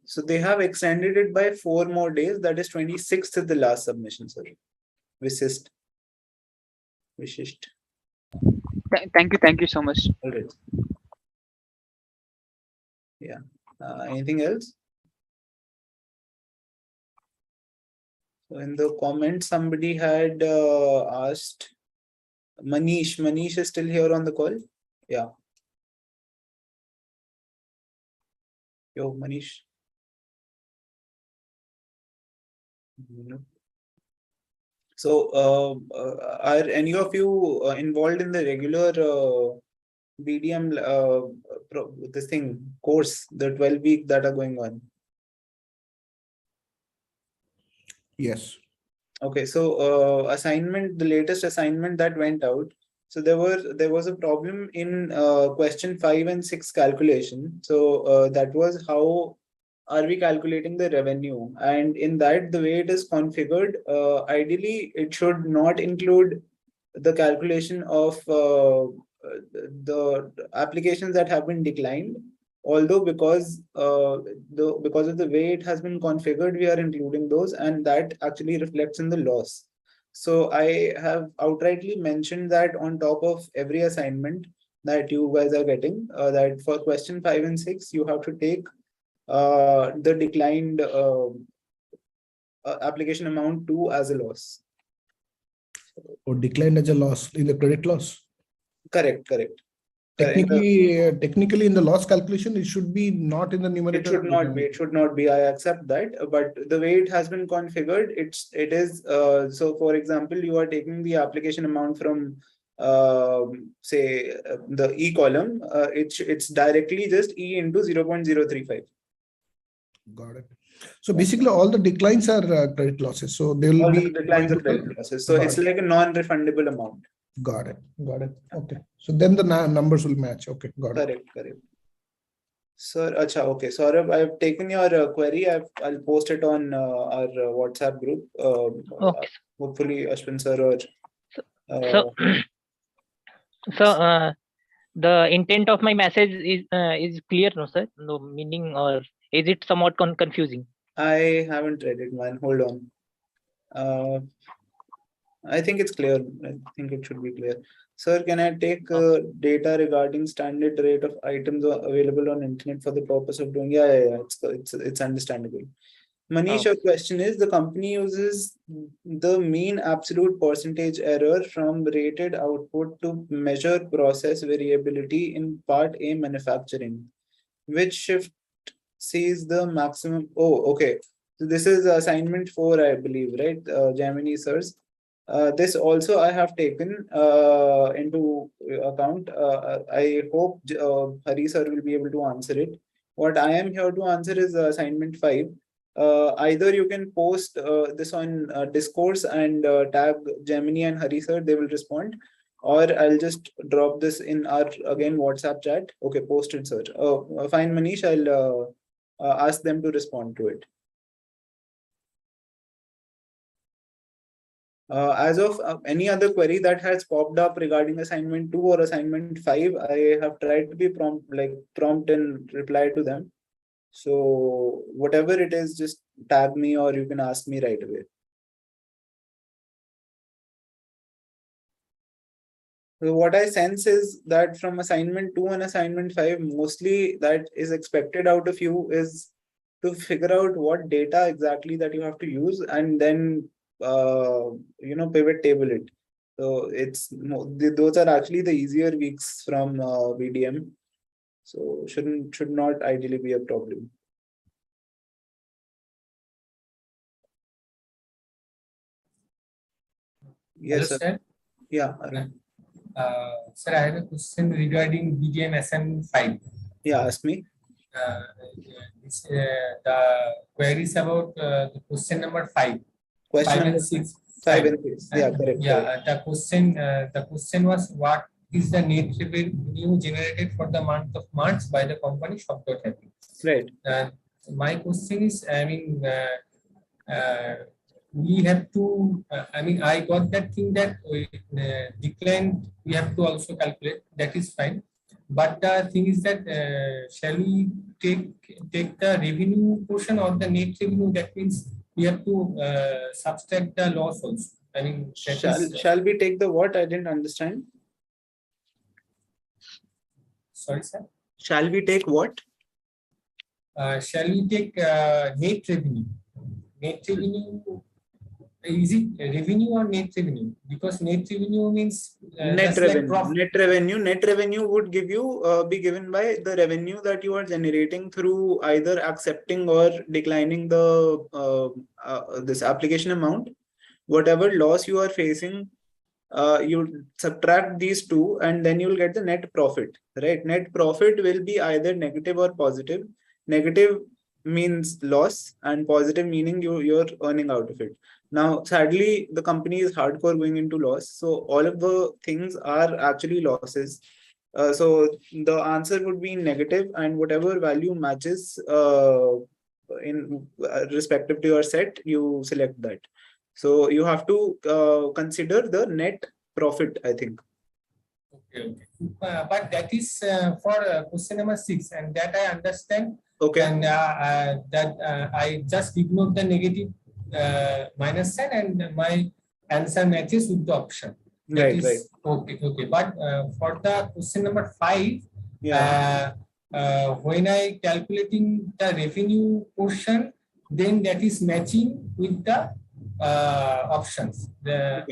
So they have extended it by 4 more days. That is 26th is the last submission, sir. Visist. Thank you so much. All right. Yeah. Anything else? So in the comments, somebody had asked Manish. Manish is still here on the call. Yeah. Yo, Manish. No. So, are any of you involved in the regular BDM this thing course, the 12-week that are going on? Yes. Okay, so assignment, the latest assignment that went out. So there was a problem in question 5 and 6 calculation. So that was how are we calculating the revenue, and in that the way it is configured, ideally it should not include the calculation of the applications that have been declined, although because of the way it has been configured, we are including those, and that actually reflects in the loss. So I have outrightly mentioned that on top of every assignment that you guys are getting, that for question 5 and 6 you have to take the declined application amount 2 as a loss. Or declined as a loss in the credit loss. Correct. Technically, in the loss calculation, it should be not in the numerator. It should not be. I accept that, but the way it has been configured, it is. So, for example, you are taking the application amount from say the E column, it's directly just E into 0.035. Got it. So basically, all the declines are credit losses. So they will be declines of credit losses. So it's like a non-refundable amount. Got it. Got it. Okay. So then the numbers will match. Okay. Got it. Correct. Sir, acha, okay. Saurabh, I've taken your query. I'll post it on our WhatsApp group. Okay. Hopefully, Ashwin sir or. So the intent of my message is clear, no sir? No meaning, or is it somewhat confusing? I haven't read it, man. Hold on. I think it's clear. I think it should be clear. Sir, can I take data regarding standard rate of items available on internet for the purpose of doing? Yeah. It's understandable. Manish, your question is, the company uses the mean absolute percentage error from rated output to measure process variability in part A manufacturing. Which shift sees the maximum? Oh, okay. So this is assignment 4, I believe, right? Gemini sirs. This also I have taken into account. I hope Hari sir will be able to answer it. What I am here to answer is assignment 5. Either you can post this on Discourse and tag Gemini and Hari sir, they will respond, or I'll just drop this in our again WhatsApp chat. Okay, post it, sir. Fine, Manish, I'll ask them to respond to it. As of any other query that has popped up regarding assignment 2 or assignment 5, I have tried to be prompt and reply to them. So whatever it is, just tag me or you can ask me right away. So what I sense is that from assignment 2 and assignment 5, mostly that is expected out of you is to figure out what data exactly that you have to use and then pivot table it. So those are actually the easier weeks from VDM. So should not ideally be a problem. Yes, sir. Yeah. Sir, I have a question regarding BDM SM5. Yeah, ask me. The queries about the question number 5. Question 5 number and 6. 5 and 6. Yeah, correct. Yeah, the question was, what is the net revenue generated for the month of March by the company Shop.happy? Right. My question is, I mean, we have to, I got that thing that decline we have to also calculate. That is fine. But the thing is that shall we take the revenue portion or the net revenue? That means we have to subtract the loss also. I mean, shall we take the what? I didn't understand. Sorry, sir. Shall we take what? Shall we take net revenue? Net revenue. Is it revenue or net revenue? Because net revenue means net revenue. Like net revenue would give you be given by the revenue that you are generating through either accepting or declining the this application amount. Whatever loss you are facing, you subtract these two, and then you will get the net profit. Right? Net profit will be either negative or positive. Negative means loss, and positive meaning you're earning out of it. Now, sadly, the company is hardcore going into loss. So all of the things are actually losses. So the answer would be negative, and whatever value matches in respective to your set, you select that. So you have to consider the net profit, I think. Okay. But that is for question number 6, and that I understand. Okay. And I just ignored the negative minus sign, and my answer matches with the option. That is okay. But for the question number 5, when I calculating the revenue portion, then that is matching with the options. I'll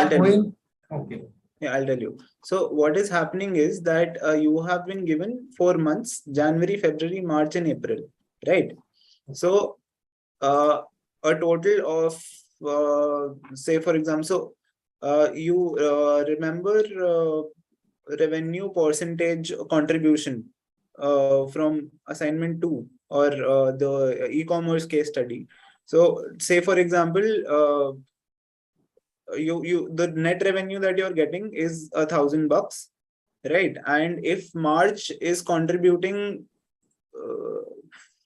tell you. Okay. Yeah, I'll tell you. So what is happening is that you have been given 4 months: January, February, March, and April, right? So a total of say, for example, so you remember revenue percentage contribution from assignment 2 or the e-commerce case study. So say for example, the net revenue that you're getting is $1,000, right? And if March is contributing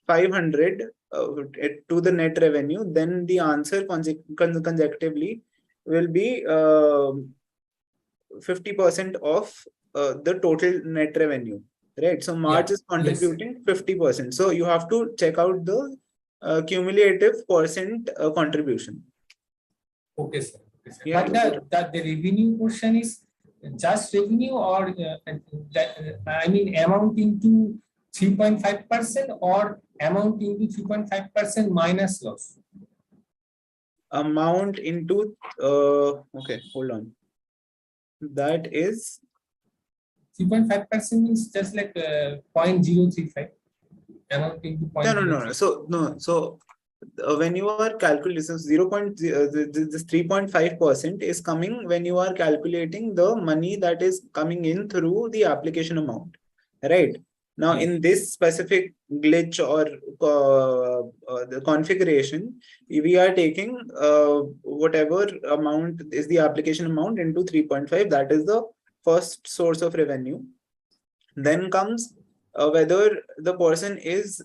500 to the net revenue, then the answer consecutively will be 50% of the total net revenue, right? So March is contributing 50%. So you have to check out the cumulative percent contribution. Okay, sir. Okay, sir. Yeah, but the revenue portion is just revenue, or I mean amounting to 3.5% or amounting to 3.5% minus loss? Amount into okay, hold on. That is 3.5% means just like 0.035 amounting to 0.035. no. So when you are calculating, so this 3.5% is coming when you are calculating the money that is coming in through the application amount, right? Now, in this specific glitch or the configuration, we are taking whatever amount is the application amount into 3.5. That is the first source of revenue. Then comes whether the person is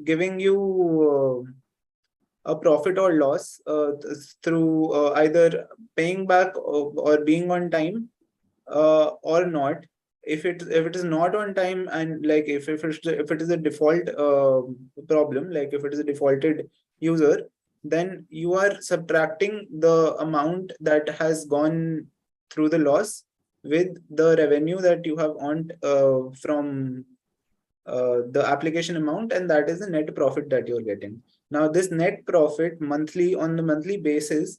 giving you a profit or loss through either paying back or being on time or not. If it is not on time, and like if it is a default problem, like if it is a defaulted user, then you are subtracting the amount that has gone through the loss with the revenue that you have earned from the application amount, and that is the net profit that you're getting. Now this net profit monthly, on the monthly basis,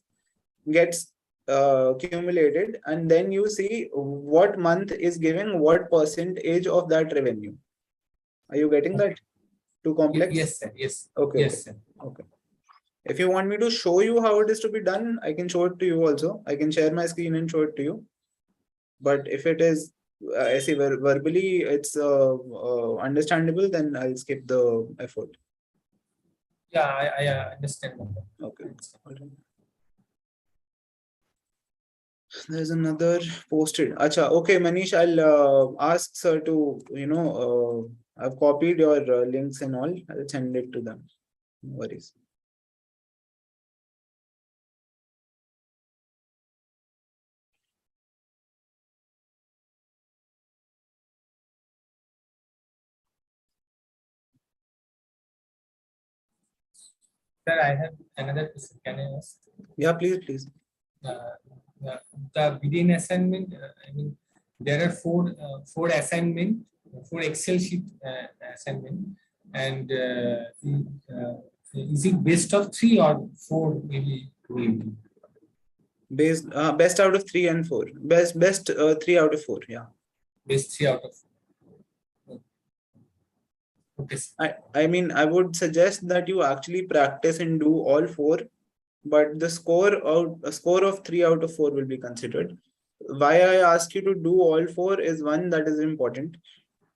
gets accumulated, and then you see what month is giving what percentage of that revenue. Are you getting that? Too complex? Yes, sir. Yes. Okay. Yes, sir. Okay. If you want me to show you how it is to be done, I can show it to you also. I can share my screen and show it to you. But if it is, I see verbally it's understandable, then I'll skip the effort. Yeah, I understand. Okay. There's another posted. Acha, okay, Manish, I'll ask sir to, I've copied your links and all. I'll send it to them. No worries. Sir, I have another question. Can I ask? Yeah, please. The within assignment, I mean, there are four assignment, 4 Excel sheet assignment, and is it best of 3 or 4 maybe? Best out of 3 and 4. Best 3 out of 4. Yeah. Best 3 out of 4. Okay. I mean, I would suggest that you actually practice and do all 4, but the score of 3 out of 4 will be considered. Why I ask you to do all 4 is, one, that is important.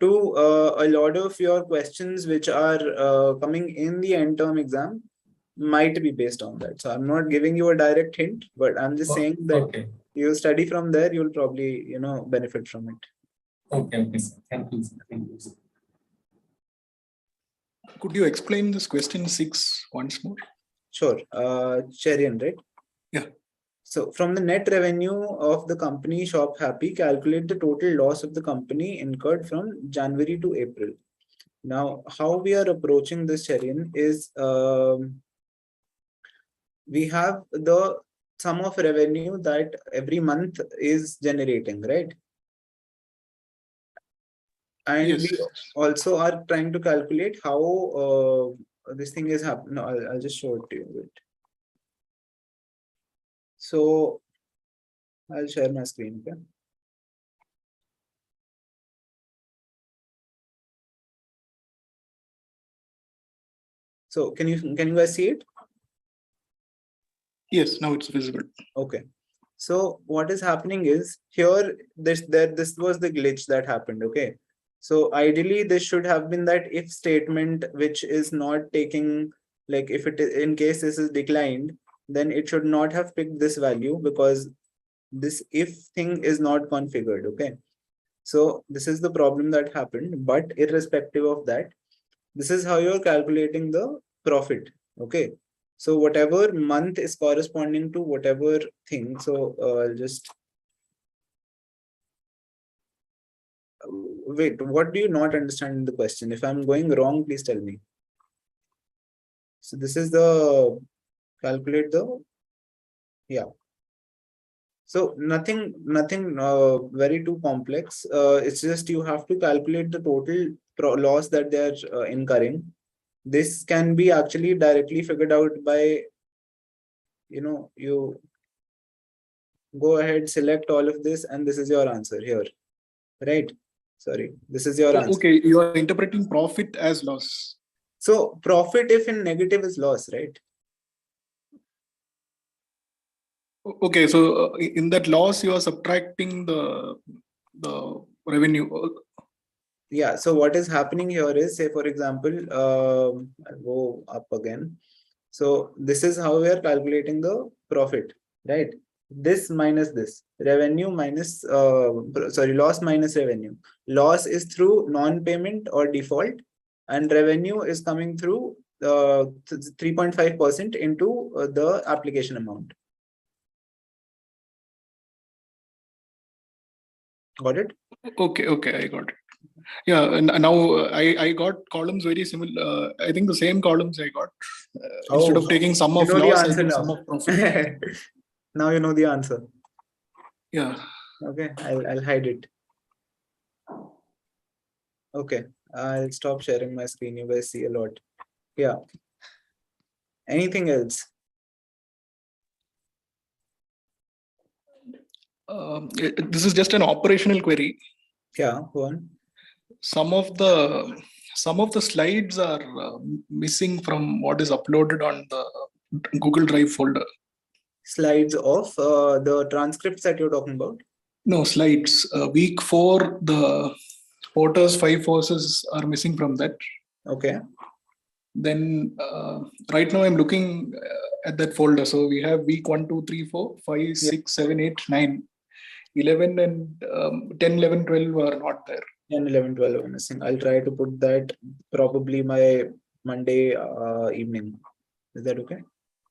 2, a lot of your questions which are coming in the end term exam might be based on that. So I'm not giving you a direct hint, but I'm just saying that you study from there, you'll probably, benefit from it. Okay, sir. Thank you, sir. Thank you, sir. Could you explain this question 6 once more? Sure. Cherian, right? Yeah. So from the net revenue of the company Shop Happy, calculate the total loss of the company incurred from January to April. Now, how we are approaching this, Cherian, is we have the sum of revenue that every month is generating, right? And yes. we also are trying to calculate how this thing is happening. No, I'll just show it to you. Wait. So I'll share my screen. Okay. So can you guys see it? Yes, now it's visible. Okay. So what is happening is here, this was the glitch that happened. Okay. So ideally this should have been that if statement, which is not taking, like if it is, in case this is declined, then it should not have picked this value because this if thing is not configured. Okay. So this is the problem that happened, but irrespective of that, this is how you're calculating the profit. Okay. So whatever month is corresponding to whatever thing. So I'll just wait. What do you not understand in the question? If I'm going wrong, please tell me. So this is the calculate the, yeah. So nothing very too complex. It's just you have to calculate the total loss that they are incurring. This can be actually directly figured out by, you go ahead, select all of this, and this is your answer here, right? Sorry, this is your answer. Okay, you are interpreting profit as loss. So profit, if in negative, is loss, right? Okay, so in that loss, you are subtracting the revenue. Yeah. So what is happening here is, say for example, I'll go up again. So this is how we are calculating the profit, right? This minus this, revenue minus, sorry, loss minus revenue. Loss is through non-payment or default, and revenue is coming through 3.5% into the application amount. Got it? Okay, I got it. Yeah, and now I got columns very similar. I think the same columns I got. Instead of taking sum of loss, I get sum of profit. Now you know the answer. Yeah. Okay, I'll hide it. Okay, I'll stop sharing my screen. You guys see a lot. Yeah. Anything else? This is just an operational query. Yeah, go on. Some of the slides are missing from what is uploaded on the Google Drive folder. Slides of the transcripts that you're talking about? No, slides. Week 4, the Porter's 5 forces are missing from that. Okay. Then right now I'm looking at that folder. So we have week 1, 2, 3, 4, 5, 6, 7, 8, 9, 11, and 10, 11, 12 are not there. 10, 11, 12 are missing. I'll try to put that probably by Monday evening. Is that okay?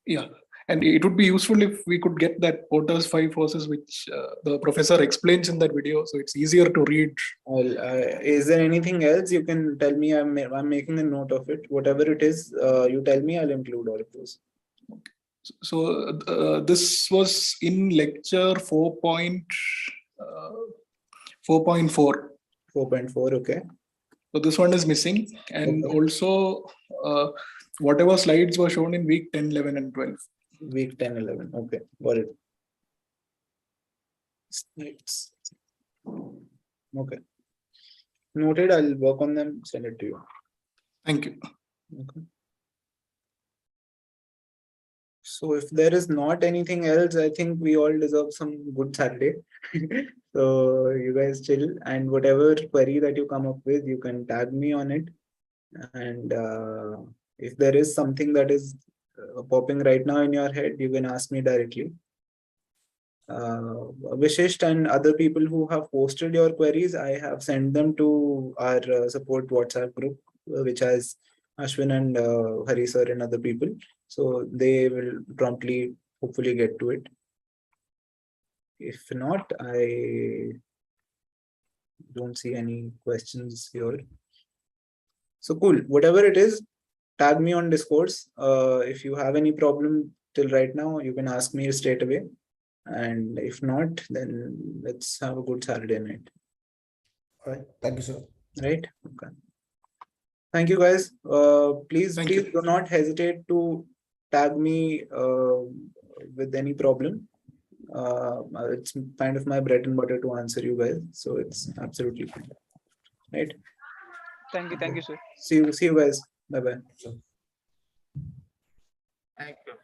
Yeah. And it would be useful if we could get that Porter's 5 forces, which the professor explains in that video. So it's easier to read. Is there anything else you can tell me? I'm making a note of it. Whatever it is, you tell me, I'll include all of those. Okay. So this was in lecture 4.4. 4.4, okay. So this one is missing. And also whatever slides were shown in week 10, 11, and 12. Week 10, 11. Okay, got it. Slides. Okay. Noted. I'll work on them, send it to you. Thank you. Okay. So if there is not anything else, I think we all deserve some good Saturday. So you guys chill, and whatever query that you come up with, you can tag me on it. And if there is something that is popping right now in your head, you can ask me directly. Vishisht and other people who have posted your queries, I have sent them to our support WhatsApp group, which has Ashwin and Hari sir and other people. So they will promptly, hopefully, get to it. If not, I don't see any questions here. So cool. Whatever it is, tag me on Discourse. If you have any problem till right now, you can ask me straight away. And if not, then let's have a good Saturday night. All right. Thank you, sir. Right? Okay. Thank you, guys. Please do not hesitate to tag me with any problem. It's kind of my bread and butter to answer you guys. So it's absolutely fine. Right? Thank you, sir. See you guys. Bye-bye. Thank you.